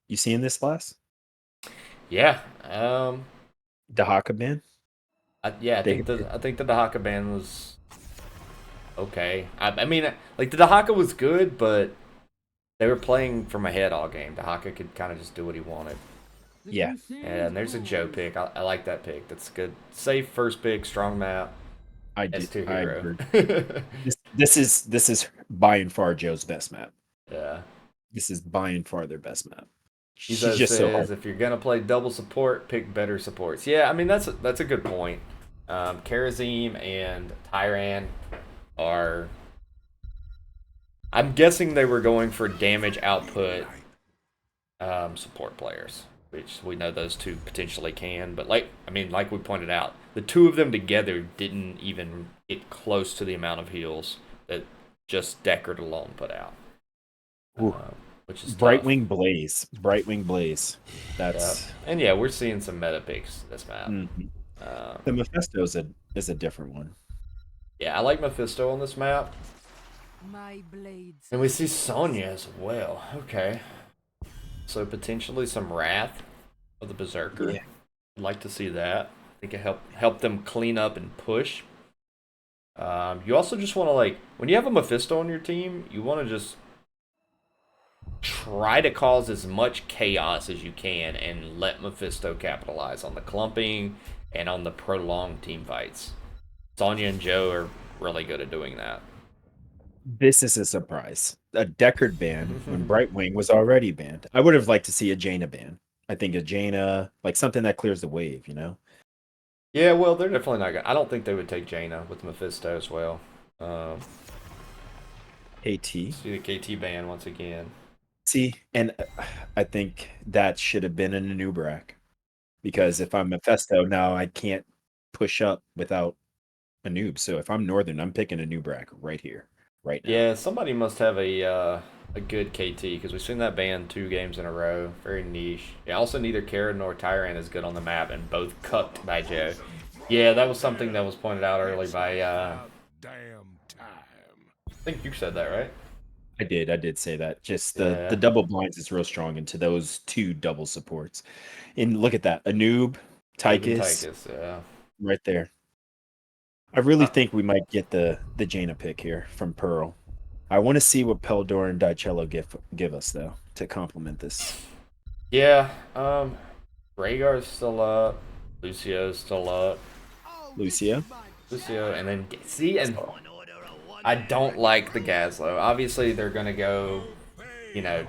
You seeing this class? Yeah. Dahaka ban? I think the Dahaka ban was okay. I mean, like the Dahaka was good, but they were playing from ahead all game. Dahaka could kind of just do what he wanted. Yeah. And there's a Joe pick. I like that pick. That's good. Safe first pick, strong map. I did. S2 I hero. agree. This is by and far Joe's best map. Yeah. This is by and far their best map. He She's just so hard. if you're gonna play double support, pick better supports. Yeah, I mean that's a good point. Karazim and Tyran are. I'm guessing they were going for damage output support players, which we know those two potentially can. But like we pointed out, the two of them together didn't even get close to the amount of heals that just Deckard alone put out. Which is Brightwing Blaze. Brightwing Blaze. That's and yeah, we're seeing some meta picks this map. the Mephisto is a different one. Yeah, I like Mephisto on this map. My blades. And we see Sonya as well. Okay. So potentially some Wrath of the Berserker. Yeah. I'd like to see that. I think it help them clean up and push. You also just want to when you have a Mephisto on your team, you want to just try to cause as much chaos as you can and let Mephisto capitalize on the clumping and on the prolonged team fights. Sonya and Joe are really good at doing that. This is a surprise. A Deckard ban when Brightwing was already banned. I would have liked to see a Jaina ban. I think a Jaina, something that clears the wave, Yeah, well, they're definitely not gonna. I don't think they would take Jaina with Mephisto as well. KT. See the KT ban once again. See, and I think that should have been in a Nubrak. Because if I'm Mephisto, now I can't push up without a noob. So if I'm Northern, I'm picking a Nubrak right here, right now. Yeah, somebody must have a good KT because we've seen that ban 2 games in a row. Very niche. Yeah, also neither Kara nor Tyran is good on the map, and both cucked by Joe. Yeah, that was something that was pointed out early by. Damn time. I think you said that, right? I did say that. Just the double blinds is real strong into those 2 double supports. And look at that. A noob, Tychus, yeah. right there. I really think we might get the Jaina pick here from Pearl. I want to see what Peldor and Dicello give us though to complement this. Yeah, Rhaegar's still up. Lucio's still up. Lucio, and then I don't like the Gazlo. Obviously, they're gonna go,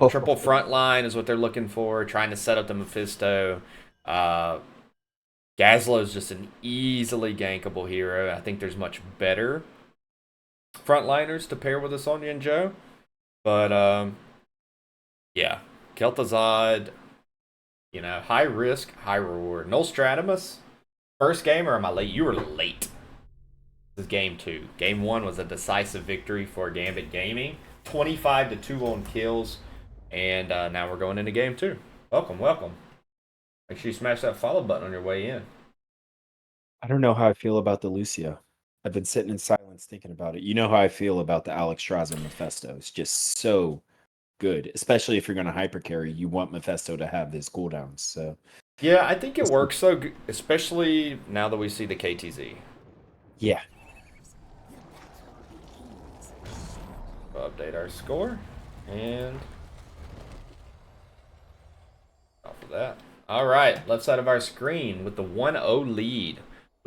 triple front line is what they're looking for, trying to set up the Mephisto. Gazlo is just an easily gankable hero. I think there's much better frontliners to pair with a Sonya and Joe. But, yeah. Kel'Thuzad, high risk, high reward. Nostradamus, first game, or am I late? You were late. This is game 2. Game 1 was a decisive victory for Gambit Gaming. 25-2 on kills. And now we're going into game 2. Welcome, welcome. Make sure you smash that follow button on your way in. I don't know how I feel about the Lucio. I've been sitting in silence thinking about it. You know how I feel about the Alex Strasser Mephisto. It's just so good, especially if you're going to hyper carry. You want Mephisto to have his cooldowns. So yeah, I think it works so good, especially now that we see the KTZ. Yeah. We'll update our score and off of that. All right, left side of our screen with the 1-0 lead.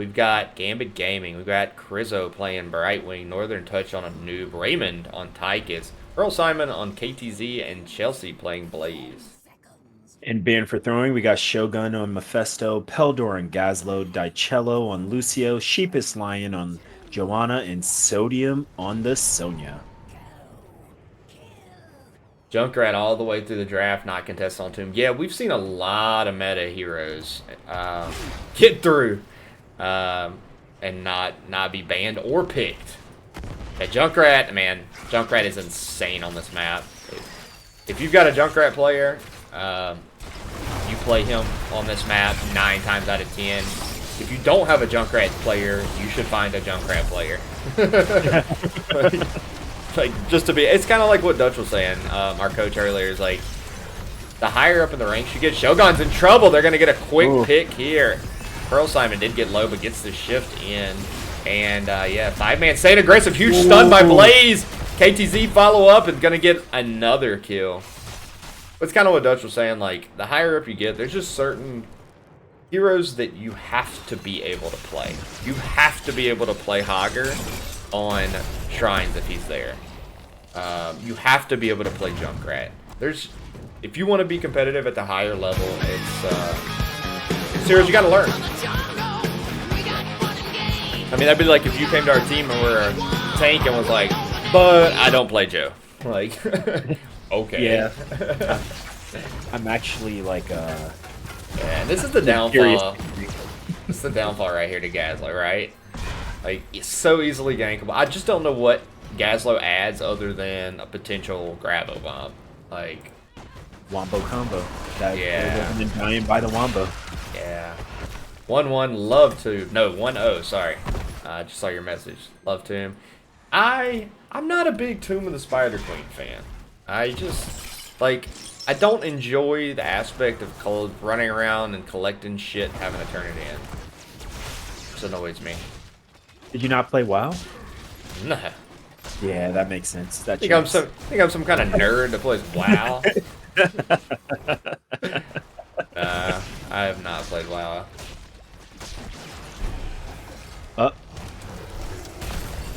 We've got Gambit Gaming. We've got Crizzo playing Brightwing. Northern Touch on a noob. Raymond on Tychus. Earl Simon on KTZ. And Chelsea playing Blaze. And banned for throwing, we got Shogun on Mephisto, Peldor on Gazlo, Dicello on Lucio, Sheepus Lion on Joanna, and Sodium on the Sonya. Junkrat all the way through the draft, not contested on Tomb. Yeah, we've seen a lot of meta heroes get through and not be banned or picked. Yeah, Junkrat, man, Junkrat is insane on this map. If you've got a Junkrat player, you play him on this map 9 times out of 10. If you don't have a Junkrat player, you should find a Junkrat player. like just to be, it's kind of like what Dutch was saying, our coach earlier, is like, the higher up in the ranks you get, Shogun's in trouble. They're going to get a quick pick here. Pearl Simon did get low, but gets the shift in. And yeah, 5-man staying aggressive. Huge stun by Blaze. KTZ follow up and going to get another kill. It's kind of what Dutch was saying, like, the higher up you get, there's just certain heroes that you have to be able to play. You have to be able to play Hager on Shrines if he's there. You have to be able to play Junkrat. If you want to be competitive at the higher level, it's heroes you got to learn. I mean, that'd be like if you came to our team and were a tank and was like, but I don't play Joe. Like, okay. Yeah. I'm actually like yeah, this is the downfall. This is the downfall right here to Gazlo, right? Like, it's so easily gankable. I just don't know what Gazlo adds other than a potential Grabo bomb. Like, Wombo combo. That yeah. And then dying by the Wombo. Yeah. 1-1, love to. No, 1-0, sorry. Just saw your message. Love to him. I'm not a big Tomb of the Spider Queen fan. I just, like, I don't enjoy the aspect of running around and collecting shit and having to turn it in. This annoys me. Did you not play WoW? Nah. Yeah, that makes sense. That think I'm some kind of nerd that plays WoW. I have not played WoW.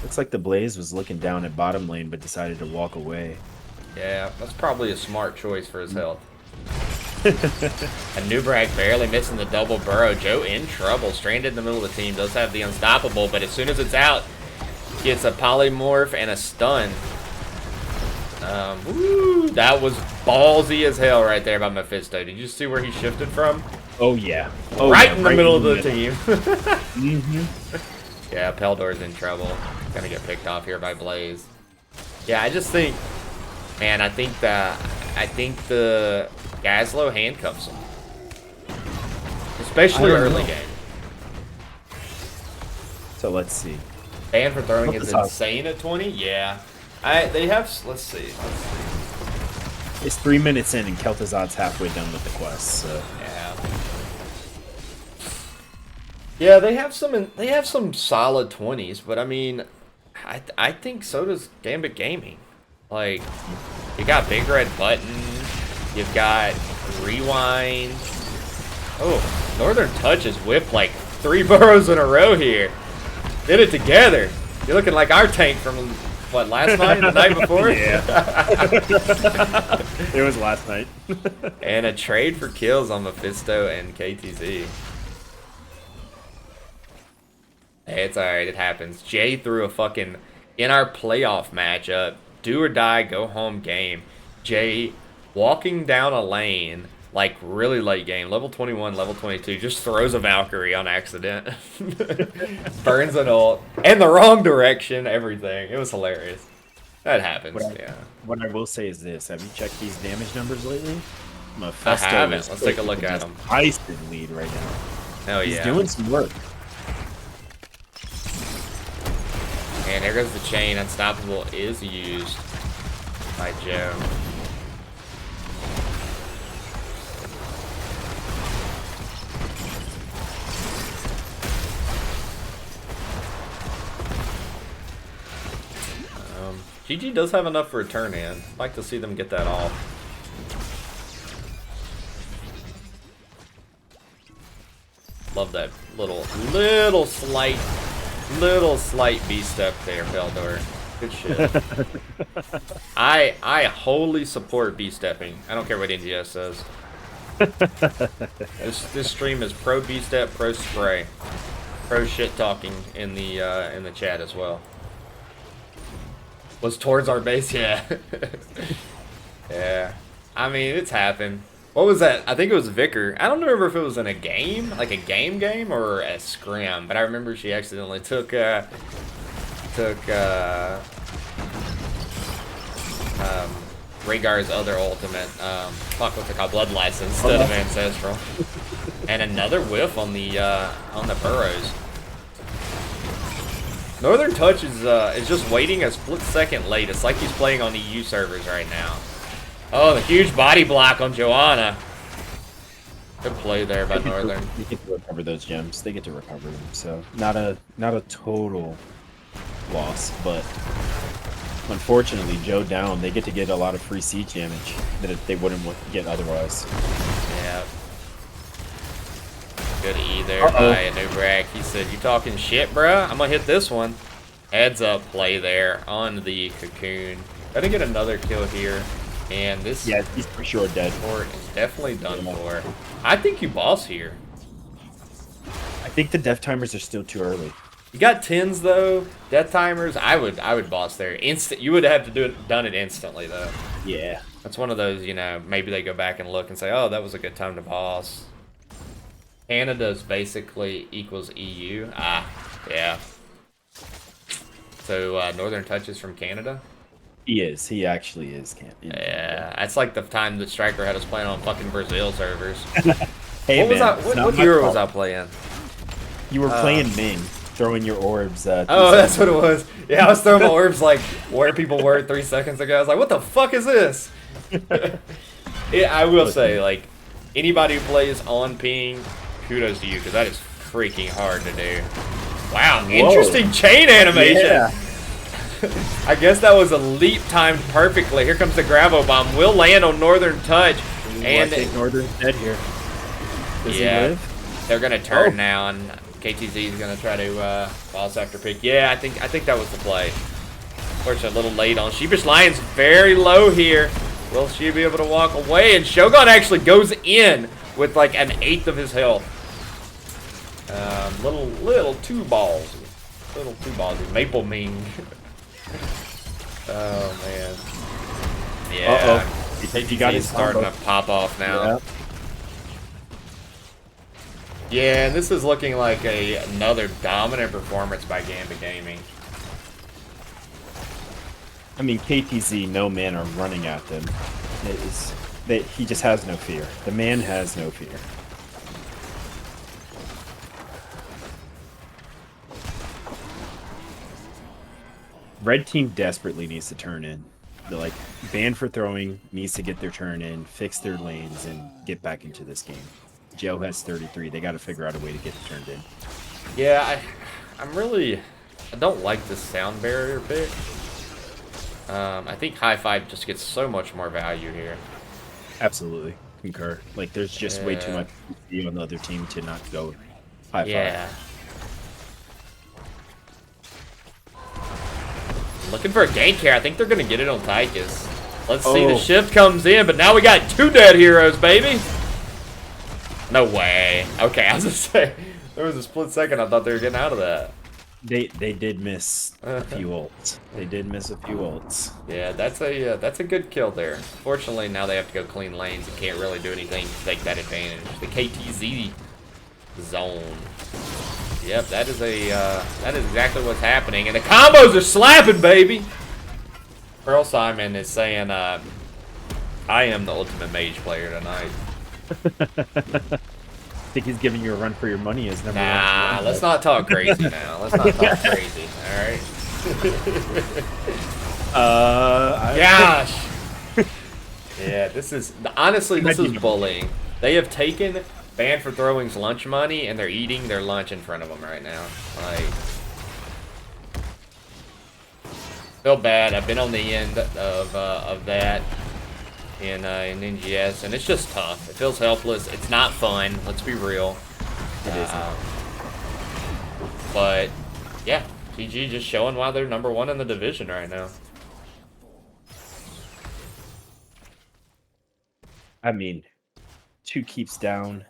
Looks like the Blaze was looking down at bottom lane but decided to walk away. Yeah, that's probably a smart choice for his health. And Newbrag barely missing the double burrow. Joe in trouble. Stranded in the middle of the team. Does have the unstoppable, but as soon as it's out, gets a polymorph and a stun. Woo, that was ballsy as hell right there by Mephisto. Did you see where he shifted from? Oh, yeah. Oh, right yeah, in the middle of the team. Mm-hmm. Yeah, Peldor's in trouble. Gonna get picked off here by Blaze. Yeah, I just think, man, I think the Gazlo handcuffs him. Especially early game. So let's see. Ban for throwing is insane at 20? Yeah. They have, let's see. It's 3 minutes in and Kel'Thuzad's halfway done with the quest, so. Yeah. Yeah, they have some solid 20s, but I mean, I think so does Gambit Gaming. Like, you got Big Red Button, you've got Rewind. Oh, Northern Touch has whipped like 3 burrows in a row here. Did it together. You're looking like our tank from, what, last night? The night before? Yeah. It was last night. And a trade for kills on Mephisto and KTZ. Hey, it's alright, it happens. Jay threw a fucking, in our playoff matchup, do or die, go home game. Jay walking down a lane, like really late game, level 21, level 22, just throws a Valkyrie on accident. Burns an ult, and the wrong direction, everything. It was hilarious. That happens, yeah. What I will say is this, have you checked these damage numbers lately? Mephisto I haven't. Let's take a look at him. Ice in lead right now. Oh, yeah. He's doing some work. And there goes the chain. Unstoppable is used by Joe. GG does have enough for a turn in. I'd like to see them get that off. Love that little slight B step there, Feldor. Good shit. I wholly support B stepping. I don't care what NGS says. This stream is pro B step, pro spray, pro shit talking in the chat as well. Was towards our base, yeah. Yeah. I mean, it's happened. What was that? I think it was Vicar. I don't remember if it was in a game, like a game, or a scrim, but I remember she accidentally took Rhaegar's other ultimate, what's it called, Blood License instead of Ancestral, and another whiff on the burrows. Northern Touch is just waiting a split second late. It's like he's playing on EU servers right now. Oh, the huge body block on Joanna. Good play there by Northern. They get to recover those gems. They get to recover them. So not a total loss, but unfortunately, Joe down. They get to get a lot of free siege damage that they wouldn't get otherwise. Yeah. Good E there by Nubrak. He said, "You talking shit, bruh? I'm gonna hit this one." Heads up play there on the Cocoon. Gotta get another kill here. And this, yeah, he's for sure dead. Is definitely done for. I think you boss here. I think the death timers are still too early. You got 10s though, death timers. I would boss there. Instant. You would have to done it instantly though. Yeah. That's one of those, you know, maybe they go back and look and say, oh, that was a good time to boss. Canada's basically equals EU. Ah, yeah. So Northern Touch is from Canada. He is. He actually is. Yeah, that's like the time that Striker had us playing on fucking Brazil servers. Hey, what hero was I playing? You were playing Ming, throwing your orbs. Oh, that's what it was. Yeah, I was throwing my orbs like where people were 3 seconds ago. I was like, what the fuck is this? Yeah, I will say, like, anybody who plays on ping, kudos to you, because that is freaking hard to do. Wow, interesting chain animation. Yeah. I guess that was a leap timed perfectly. Here comes the Gravo Bomb. Will land on Northern Touch. And I think Northern's dead here. Does he live? They're gonna turn now, and KTZ is gonna try to boss after pick. Yeah, I think that was the play. Unfortunately, a little late on. Sheepish Lion's very low here. Will she be able to walk away? And Shogun actually goes in with like an 1/8 of his health. Little two balls. Maple Ming. Oh man. Yeah. He got his starting to pop off now. Yeah, and this is looking like another dominant performance by Gambit Gaming. I mean, KTZ, no man are running at them. He just has no fear. The man has no fear. Red team desperately needs to turn in. They're like, banned for throwing, needs to get their turn in, fix their lanes, and get back into this game. Joe has 33. They got to figure out a way to get it turned in. Yeah, I don't like this sound barrier pick. I think High Five just gets so much more value here. Absolutely. Concur. Like, there's just way too much on the other team to not go High Five. Yeah. Looking for a gank here. I think they're going to get it on Tychus. Let's see. The shift comes in, but now we got 2 dead heroes, baby. No way. Okay, I was going to say, there was a split second I thought they were getting out of that. They did miss a few ults. They did miss a few ults. Yeah, that's a good kill there. Fortunately, now they have to go clean lanes and can't really do anything to take that advantage. The KTZ zone. Yep, that is exactly what's happening, and the combos are slapping, baby. Pearl Simon is saying, "I am the ultimate mage player tonight." I think he's giving you a run for your money as number one. Nah, let's not talk crazy now. Let's not talk crazy. All right. Gosh. Yeah, this is honestly bullying. They have taken banned for throwing's lunch money, and they're eating their lunch in front of them right now. Like, feel bad. I've been on the end of that in NGS, and it's just tough. It feels helpless. It's not fun. Let's be real. It isn't. But yeah, GG just showing why they're number one in the division right now. I mean, 2 keeps down.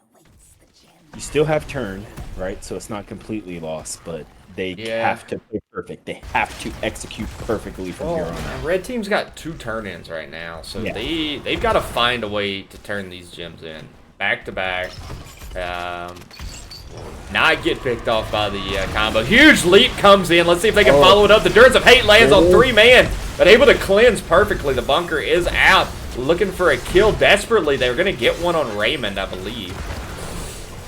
You still have turn, right? So it's not completely lost, but they have to play perfect. They have to execute perfectly from here on out. Red team's got 2 turn-ins right now, so Yeah. they've got to find a way to turn these gems in back to back. Not get picked off by the combo. Huge leap comes in. Let's see if they can follow it up. The Dirts of Hate lands on 3-man, but able to cleanse perfectly. The bunker is out, looking for a kill desperately. They were going to get one on Raymond, I believe.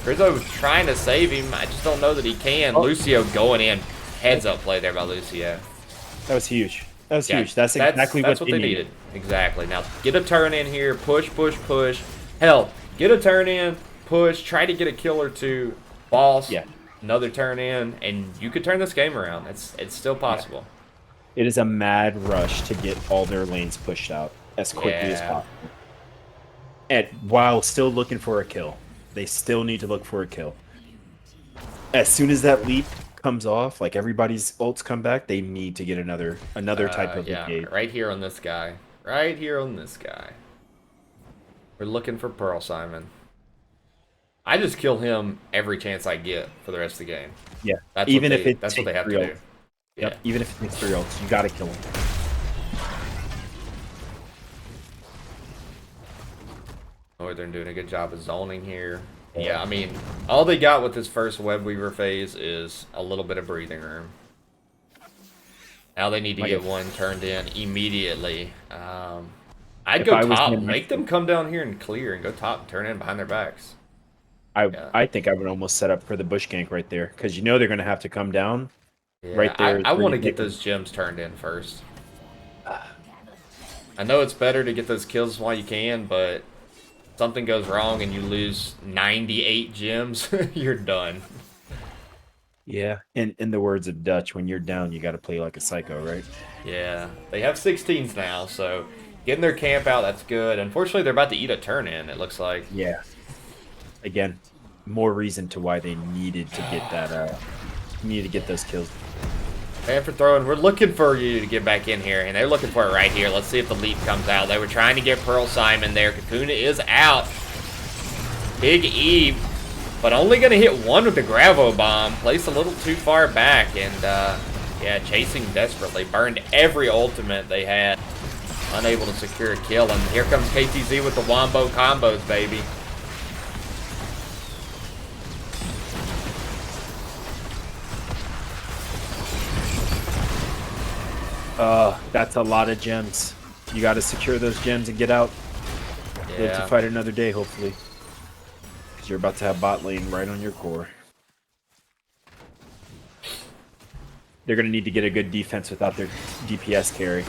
Rizzo was trying to save him. I just don't know that he can. Lucio going in. Heads up play there by Lucio. That was huge. That was huge. That's exactly what they needed. Exactly. Now, get a turn in here. Push, push, push. Hell, get a turn in. Push. Try to get a kill or 2. Boss. Yeah. Another turn in. And you could turn this game around. It's still possible. Yeah. It is a mad rush to get all their lanes pushed out as quickly as possible. And while still looking for a kill. They still need to look for a kill. As soon as that leap comes off, like everybody's ults come back, they need to get another type of engage. Right here on this guy. Right here on this guy. We're looking for Pearl Simon. I just kill him every chance I get for the rest of the game. Yeah. That's even what if it that's what they have to do. Yep. Yeah. Even if it takes 3 ults, you gotta kill him. Northern doing a good job of zoning here. Yeah, I mean, all they got with this first Web Weaver phase is a little bit of breathing room. Now they need to get one turned in immediately. I'd go top. Make them come down here and clear and go top and turn in behind their backs. I think I would almost set up for the bush gank right there because you know they're going to have to come down. Yeah, right there. I want to get those gems turned in first. I know it's better to get those kills while you can, but something goes wrong and you lose 98 gems, you're done. Yeah, in the words of Dutch, when you're down, you got to play like a psycho, right? Yeah, they have 16s now, so getting their camp out, that's good. Unfortunately, they're about to eat a turn in, it looks like. Yeah. Again, more reason to why they needed to get that, needed to get those kills. And for throwing, we're looking for you to get back in here, and they're looking for it right here. Let's see if the leap comes out. They were trying to get Pearl Simon there. Kakuna is out. Big Eve, but only going to hit one with the Gravo Bomb. Placed a little too far back, and yeah, chasing desperately. Burned every ultimate they had. Unable to secure a kill, and here comes KTZ with the Wombo combos, baby. That's a lot of gems. You got to secure those gems and get out. Yeah. Live to fight another day, hopefully. Because you're about to have bot lane right on your core. They're going to need to get a good defense without their DPS carry.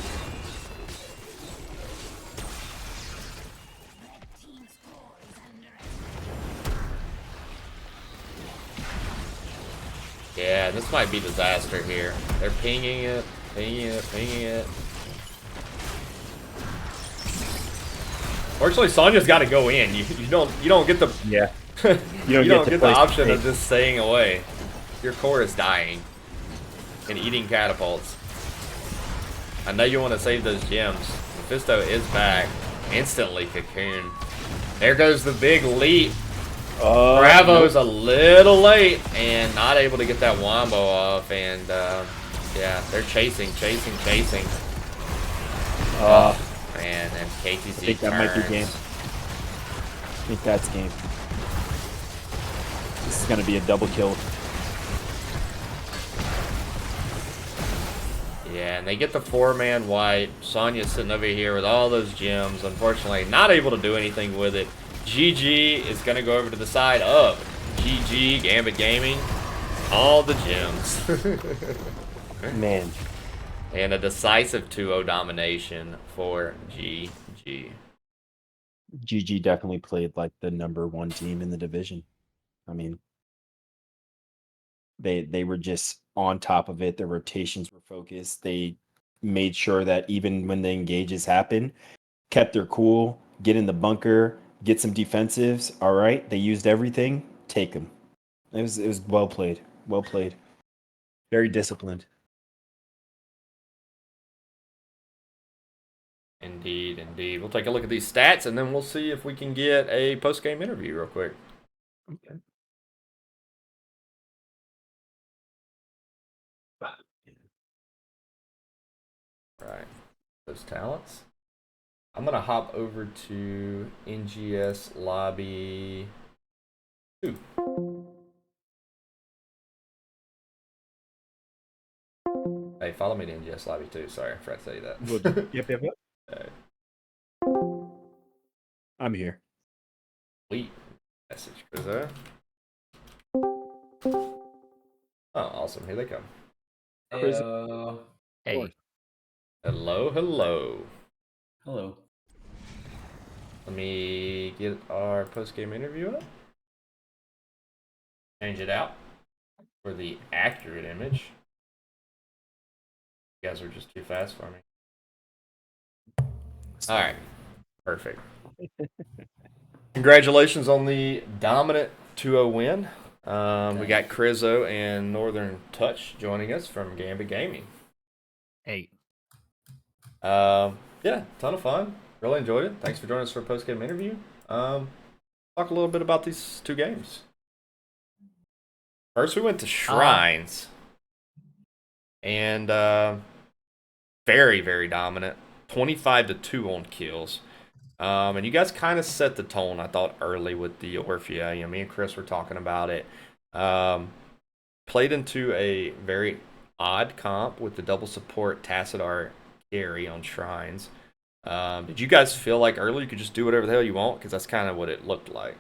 Yeah, this might be disaster here. They're pinging it, pinging it, pinging it. Fortunately, Sonya's got to go in. You don't get the you don't get the option of just staying away. Your core is dying and eating catapults. I know you want to save those gems. Mephisto is back. Instantly cocoon. There goes the big leap. Bravo's a little late and not able to get that wombo off, and yeah, they're chasing. Man, and KTZ I think that might be game. I think that's game. This is going to be a double kill. Yeah, and they get the 4-man wipe. Sonya's sitting over here with all those gems. Unfortunately, not able to do anything with it. GG is going to go over to the side of GG, Gambit Gaming. All the gems. Man. And a decisive 2-0 domination for GG. GG definitely played like the #1 team in the division. I mean, they were just on top of it. Their rotations were focused. They made sure that even when the engages happen, kept their cool, get in the bunker, get some defensives. All right, they used everything. Take them. It was well played. Well played. Very disciplined. Indeed, indeed. We'll take a look at these stats, and then we'll see if we can get a post-game interview real quick. Okay. Right. Those talents. I'm going to hop over to NGS Lobby 2. Hey, follow me to NGS Lobby 2. Sorry, I forgot to tell you that. Yep. Right. I'm here. Sweet. Message, Rizzo. Oh, awesome. Here they come. Heyo. Hey, Hello, hello. Hello. Let me get our post-game interview up. Change it out for the accurate image. You guys are just too fast for me. All right. Perfect. Congratulations on the dominant 2-0 win. We got Crizzo and Northern Touch joining us from Gambit Gaming. hey. Yeah, ton of fun. Really enjoyed it. Thanks for joining us for a post-game interview. Talk a little bit about these two games. First, we went to Shrines. And very, very dominant. 25-2 on kills. And you guys kind of set the tone, I thought, early with the Orphea. You know, me and Chris were talking about it. Played into a very odd comp with the double support Tassadar carry on Shrines. Did you guys feel like early you could just do whatever the hell you want? Because that's kind of what it looked like.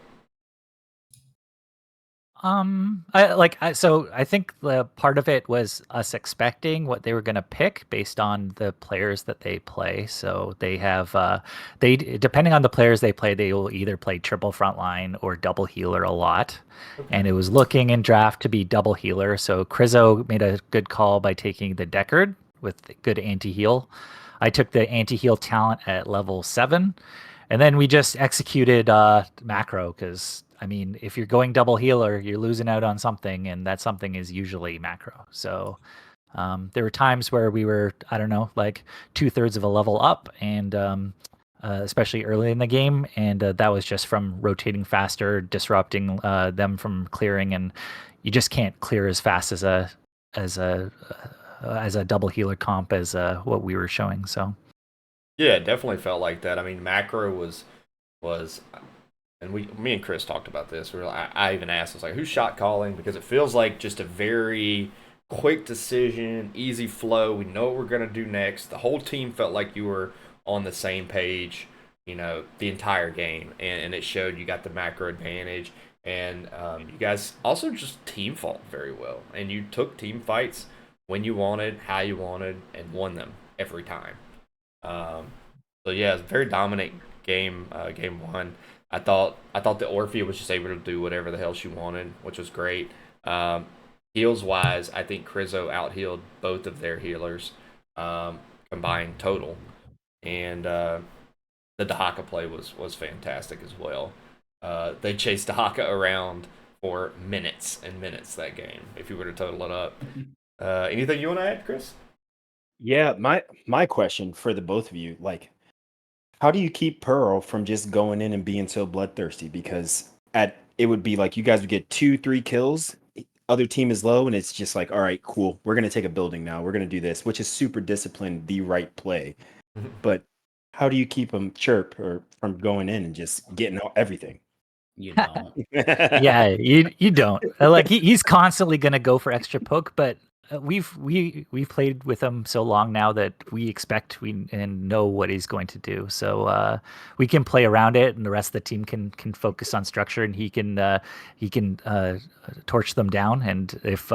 I think the part of it was us expecting what they were going to pick based on the players that they play. So they have, depending on the players they play, they will either play triple frontline or double healer a lot. Okay. And it was looking in draft to be double healer. So Crizzo made a good call by taking the Deckard with good anti-heal. I took the anti-heal talent at level 7. And then we just executed macro because, I mean, if you're going double healer, you're losing out on something, and that something is usually macro. So there were times where we were, I don't know, like 2/3 of a level up, and especially early in the game, and that was just from rotating faster, disrupting them from clearing, and you just can't clear as fast as a double healer comp as what we were showing. So. Yeah, it definitely felt like that. I mean, macro was, and me and Chris talked about this. I even asked, I was like, who's shot calling? Because it feels like just a very quick decision, easy flow. We know what we're gonna do next. The whole team felt like you were on the same page, you know, the entire game, and it showed. You got the macro advantage, and you guys also just team fought very well, and you took team fights when you wanted, how you wanted, and won them every time. So yeah, it's a very dominant game. Game 1. I thought the Orphea was just able to do whatever the hell she wanted, which was great. Heals wise, I think Crizzo out healed both of their healers combined total, and the Dahaka play was fantastic as well. They chased Dahaka around for minutes and minutes that game. If you were to total it up, anything you want to add, Chris? Yeah, my question for the both of you, like, how do you keep Pearl from just going in and being so bloodthirsty? Because it would be like you guys would get 2-3 kills, other team is low, and it's just like, all right, cool, we're gonna take a building now, we're gonna do this, which is super disciplined, the right play. But how do you keep them chirp or from going in and just getting everything? You don't. Yeah, you don't like he's constantly gonna go for extra poke, but we've played with him so long now that we expect and know what he's going to do. So we can play around it, and the rest of the team can focus on structure, and he can torch them down. And if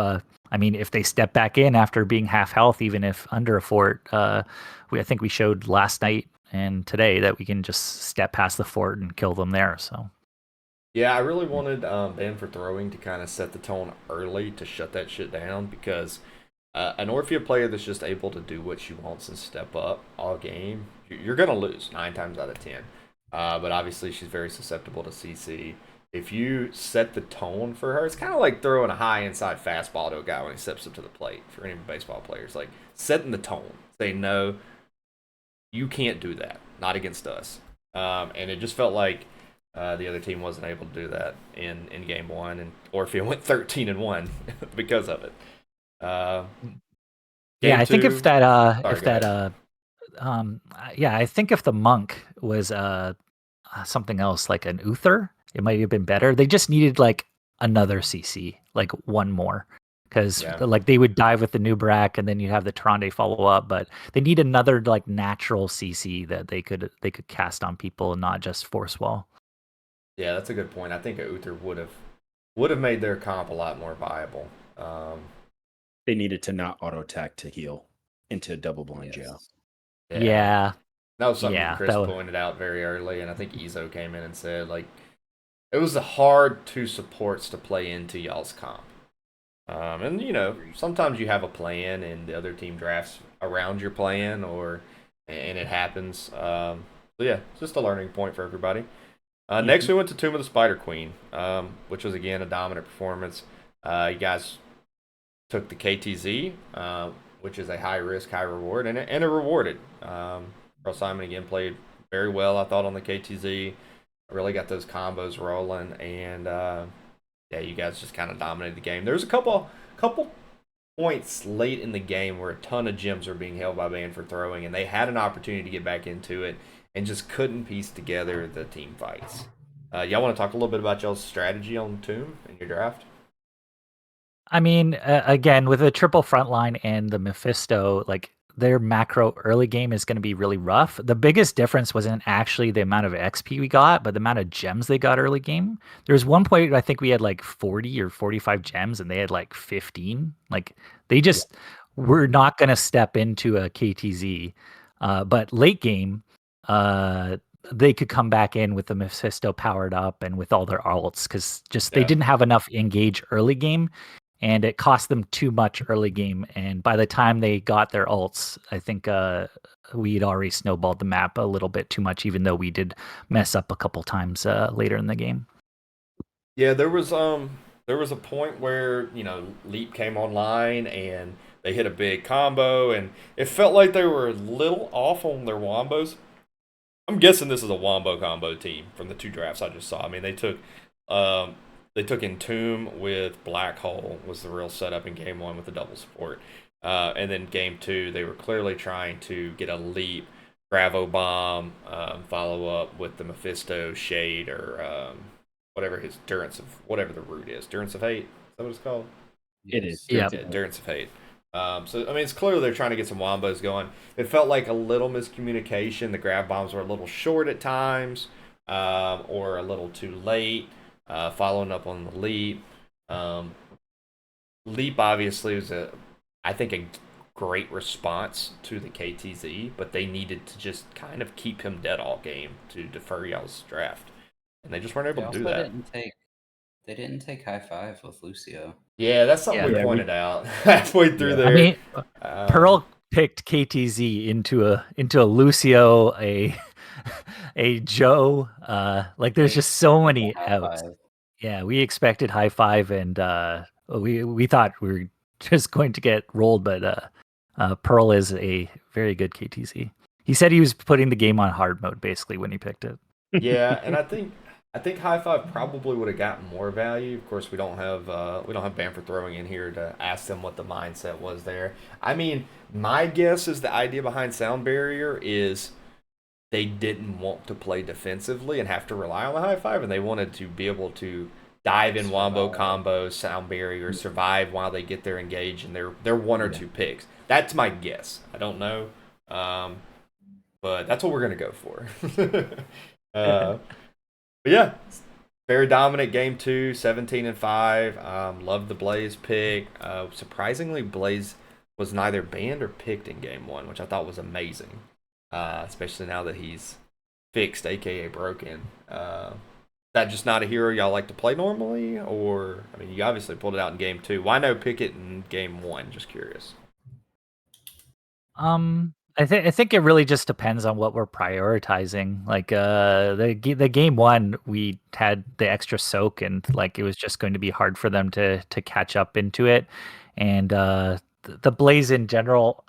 if they step back in after being half health, even if under a fort, I think we showed last night and today that we can just step past the fort and kill them there. So. Yeah, I really wanted Ben for throwing to kind of set the tone early to shut that shit down, because an Orphea player that's just able to do what she wants and step up all game, you're going to lose 9 times out of 10. But obviously she's very susceptible to CC. if you set the tone for her, it's kind of like throwing a high inside fastball to a guy when he steps up to the plate for any baseball players. Like setting the tone. Say, no, you can't do that. Not against us. And it just felt like the other team wasn't able to do that in game one, and Orpheum went 13-1 because of it. Yeah, Game I think two, if that sorry, if go that ahead. yeah, I think if the monk was something else like an Uther, it might have been better. They just needed like another CC, like one more. Because Yeah. like they would dive with the new Brack and then you have the Tronde follow up, but they need another like natural CC that they could cast on people and not just force wall. Yeah, that's a good point. I think a Uther would have made their comp a lot more viable. They needed to not auto attack to heal into double blind jail. Yeah. That was something Yeah, Chris that was, pointed out very early, and I think Ezo came in and said, like, it was hard to supports to play into y'all's comp. And, you know, sometimes you have a plan and the other team drafts around your plan, and it happens. So, yeah, it's just a learning point for everybody. Next, we went to Tomb of the Spider Queen, which was, again, a dominant performance. You guys took the KTZ, which is a high risk, high reward, and it rewarded. Earl Simon again played very well, I thought, on the KTZ. Really got those combos rolling, and yeah, you guys just kind of dominated the game. There was a couple points late in the game where a ton of gems were being held by Band for throwing, and they had an opportunity to get back into it and just couldn't piece together the team fights. Y'all want to talk a little bit about y'all's strategy on Tomb in your draft? I mean, again, with a triple front line and the Mephisto, like their macro early game is going to be really rough. The biggest difference wasn't actually the amount of XP we got, but the amount of gems they got early game. There was one point I think we had like 40 or 45 gems and they had like 15. Like they just were not going to step into a KTZ. But late game, they could come back in with the Mephisto powered up and with all their alts because just they Yeah. didn't have enough engage early game and it cost them too much early game. And by the time they got their ults, I think we'd already snowballed the map a little bit too much, even though we did mess up a couple times later in the game. Yeah, there was a point where, you know, Leap came online and they hit a big combo, and it felt like they were a little off on their wombos. I'm guessing this is a wombo combo team from the two drafts I just saw. I mean, they took Entomb with Black Hole was the real setup in game one with the double support, and then game two they were clearly trying to get a Leap, Bravo Bomb, follow up with the Mephisto Shade or whatever his Durance of whatever the root is, Durance of Hate. Is that what it's called? It is. Yeah. Yeah, Durance of Hate. So I mean, it's clearly they're trying to get some wombos going. It felt like a little miscommunication. The grab bombs were a little short at times, or a little too late. Following up on the leap. Leap obviously was I think a great response to the KTZ, but they needed to just kind of keep him dead all game to defer y'all's draft, and they just weren't able to do that. They didn't take high five with Lucio. Yeah, that's something we Yeah, pointed out halfway through there. I mean, Um, Pearl picked KTZ into a Lucio, a Joe. Like there's just so many High outs. five. Yeah, we expected high five, and we thought we were just going to get rolled, but Pearl is a very good KTZ. He said he was putting the game on hard mode basically when he picked it. Yeah, and I think High Five probably would have gotten more value. Of course, we don't have Bamford throwing in here to ask them what the mindset was there. I mean, my guess is the idea behind Sound Barrier is they didn't want to play defensively and have to rely on the High Five, and they wanted to be able to dive in wombo combos, Sound Barrier, survive while they get their engage and their one or two picks. That's my guess. I don't know, but that's what we're gonna go for. But yeah, very dominant game two, 17-5. Loved the Blaze pick. Surprisingly, Blaze was neither banned or picked in game one, which I thought was amazing. Especially now that he's fixed, aka broken. That just not a hero y'all like to play normally? Or, I mean, you obviously pulled it out in game two. Why no pick it in game one? Just curious. I think it really just depends on what we're prioritizing. Like the game one, we had the extra soak, and like it was just going to be hard for them to catch up into it. And the Blaze in general,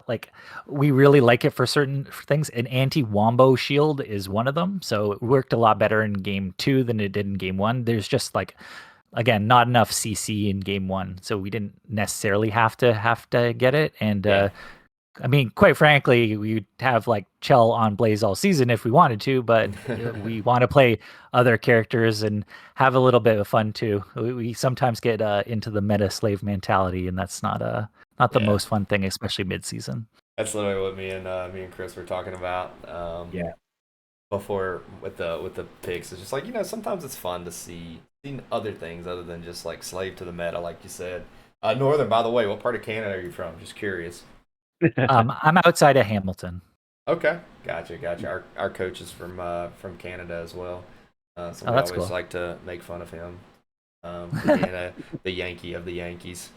like we really like it for certain things. An anti-wombo shield is one of them, so it worked a lot better in game two than it did in game one. There's just like again not enough CC in game one, so we didn't necessarily have to get it. And Yeah. I mean, quite frankly, we'd have like Chell on Blaze all season if we wanted to, but we want to play other characters and have a little bit of fun too. We sometimes get into the meta slave mentality, and that's not the Yeah. most fun thing, especially mid season. That's literally what me and Chris were talking about. Yeah. Before with the picks, it's just like sometimes it's fun to see other things other than just like slave to the meta, like you said. Northern, by the way, what part of Canada are you from? Just curious. I'm outside of Hamilton. Okay, gotcha. Our coach is from Canada as well, so Oh, we that's always cool. like to make fun of him, for being the Yankee of the Yankees.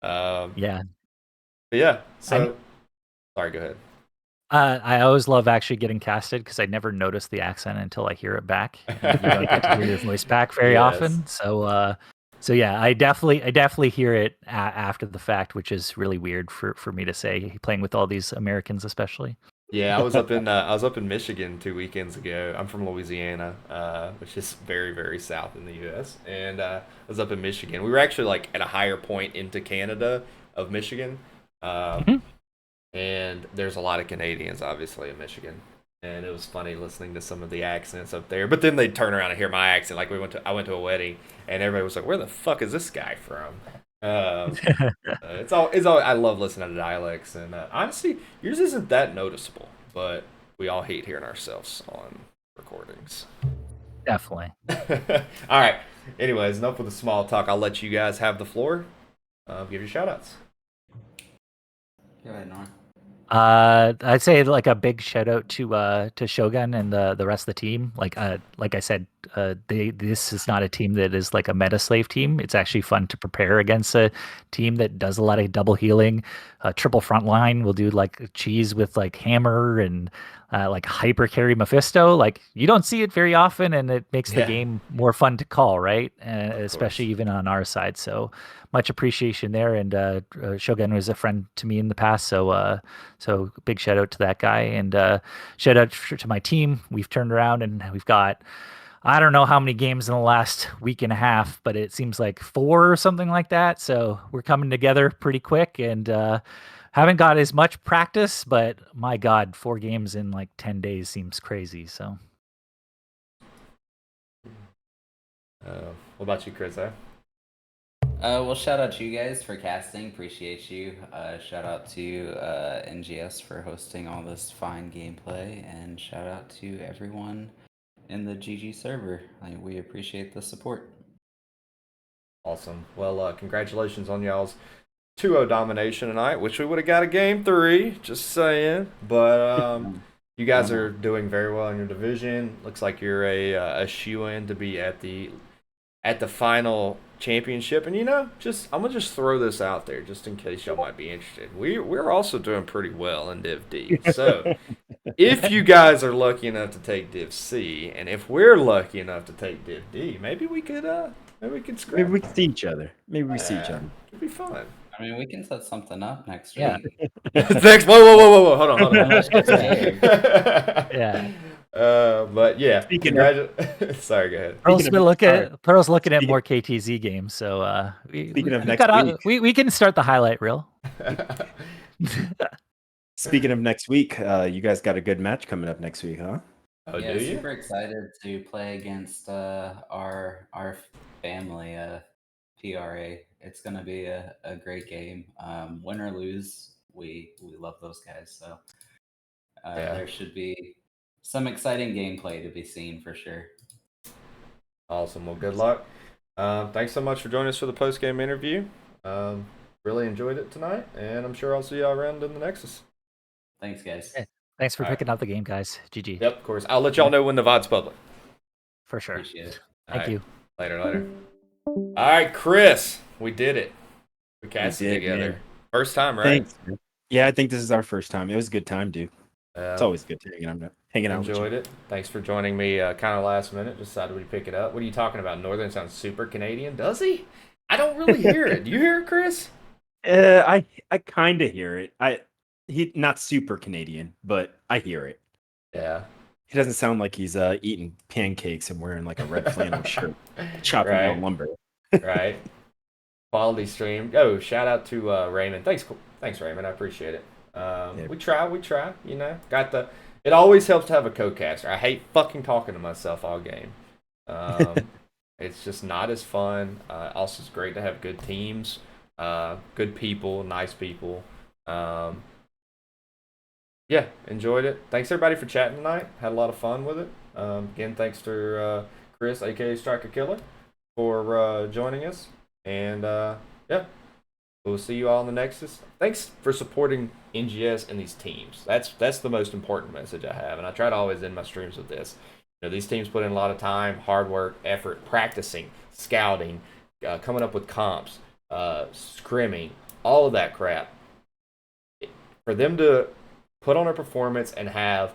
Yeah. But yeah. I mean, So sorry, go ahead. I always love actually getting casted because I never notice the accent until I hear it back. And you don't get to hear your voice back very Yes. often. So yeah, I definitely hear it after the fact, which is really weird for me to say, playing with all these Americans, especially. Yeah, I was up in Michigan 2 weekends ago. I'm from Louisiana, which is very very south in the U.S. And I was up in Michigan. We were actually like at a higher point into Canada of Michigan, Mhm. and there's a lot of Canadians obviously in Michigan. And it was funny listening to some of the accents up there. But then they'd turn around and hear my accent. Like I went to a wedding, and everybody was like, "Where the fuck is this guy from?" It's all. I love listening to dialects, and honestly, yours isn't that noticeable. But we all hate hearing ourselves on recordings. Definitely. All right. Anyways, enough with the small talk. I'll let you guys have the floor. Give your shout outs. Go ahead, Nora. I'd say like a big shout out to Shogun and the rest of the team. Like I said, this is not a team that is like a meta slave team. It's actually fun to prepare against a team that does a lot of double healing, triple front line. We'll do like cheese with like hammer and like hyper carry Mephisto. Like you don't see it very often, and it makes the Yeah, game more fun to call, right? of Especially course. even on our side. So much appreciation there. And Shogun was a friend to me in the past, so big shout out to that guy, and shout out to my team. We've turned around and we've got I don't know how many games in the last week and a half, but it seems like 4 or something like that. So we're coming together pretty quick, and haven't got as much practice, but my God, 4 games in like 10 days seems crazy. So What about you, Chris? Well, shout out to you guys for casting. Appreciate you. Shout out to NGS for hosting all this fine gameplay, and shout out to everyone in the GG server. We appreciate the support. Awesome. Well, congratulations on y'all's 2-0 domination tonight. Wish we would have got a game 3. Just saying. But you guys are doing very well in your division. Looks like you're a shoe-in to be at the final championship. And I'm gonna just throw this out there just in case y'all might be interested. We're also doing pretty well in Div D. So if you guys are lucky enough to take Div C, and if we're lucky enough to take Div D, maybe we could scrap. Maybe we can see each other. Maybe we see each Yeah, other. it'd be fun. I mean, we can set something up next Yeah. week. Thanks. Whoa. Hold on. Unless you're scared. yeah, But yeah. Speaking Sorry, go ahead. Pearl's looking at Speaking- more KTZ games, so Speaking of we next we can start the highlight reel. Speaking of next week, you guys got a good match coming up next week, huh? Oh, Yeah, do you? super excited to play against our family, PRA. It's gonna be a great game. Win or lose, we love those guys. So Yeah. there should be some exciting gameplay to be seen for sure. Awesome. Well, good luck. Thanks so much for joining us for the post game interview. Really enjoyed it tonight, and I'm sure I'll see y'all around in the Nexus. Thanks, guys. Yeah. Thanks for All right. picking up the game, guys. GG. Yep, of course. I'll let y'all know when the VOD's public. For sure. Appreciate it. Thank All right. you. Later. All right, Chris. We did it. We casted did, together. man. First time, right? Thanks. Man. Yeah, I think this is our first time. It was a good time, dude. It's always good to hanging out with you. Enjoyed it. Thanks for joining me kind of last minute. Decided we'd pick it up. What are you talking about? Northern sounds super Canadian. Does he? I don't really hear it. Do you hear it, Chris? I kind of hear it. He not super Canadian, but I hear it. Yeah. He doesn't sound like he's eating pancakes and wearing like a red flannel shirt, chopping Right. down lumber. Right. Quality stream. Oh, shout out to Raymond. Thanks, Raymond. I appreciate it. We try. You know, got the. It always helps to have a co-caster. I hate fucking talking to myself all game. It's just not as fun. Also, it's great to have good teams, good people, nice people. Yeah, enjoyed it. Thanks everybody for chatting tonight. Had a lot of fun with it. Again, thanks to Chris, aka Striker Killer, for joining us. And yeah, we'll see you all in the Nexus. Thanks for supporting NGS and these teams. That's the most important message I have, and I try to always end my streams with this. You know, these teams put in a lot of time, hard work, effort, practicing, scouting, coming up with comps, scrimming, all of that crap. For them to put on a performance and have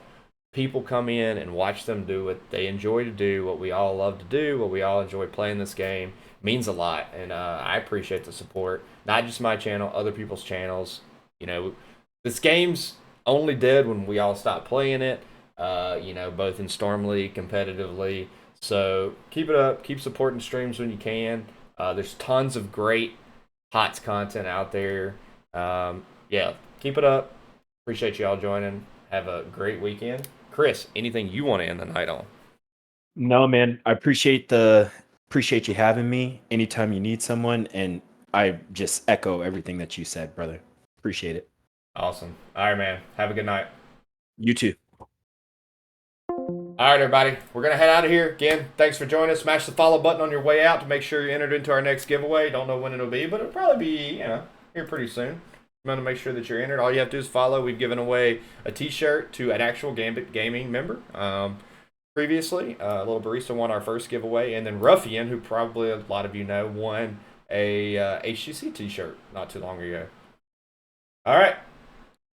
people come in and watch them do what they enjoy to do, what we all love to do, what we all enjoy playing this game, means a lot. And I appreciate the support. Not just my channel, other people's channels. You know, this game's only dead when we all stop playing it, you know, both in Storm League, competitively. So keep it up. Keep supporting streams when you can. There's tons of great HOTS content out there. Yeah, keep it up. Appreciate you all joining. Have a great weekend. Chris, anything you want to end the night on? No, man. I appreciate you having me anytime you need someone, and I just echo everything that you said, brother. Appreciate it. Awesome. All right, man. Have a good night. You too. All right, everybody. We're going to head out of here. Again, thanks for joining us. Smash the follow button on your way out to make sure you're entered into our next giveaway. Don't know when it'll be, but it'll probably be, you know, here pretty soon. You want to make sure that you're entered. All you have to do is follow. We've given away a t-shirt to an actual Gambit Gaming member. Previously, Little Barista won our first giveaway, and then Ruffian, who probably a lot of you know, won a HGC t-shirt not too long ago. All right.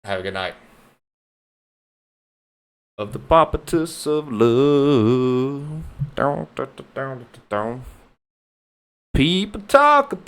Have a good night. Of the Pompatus of love. People talk about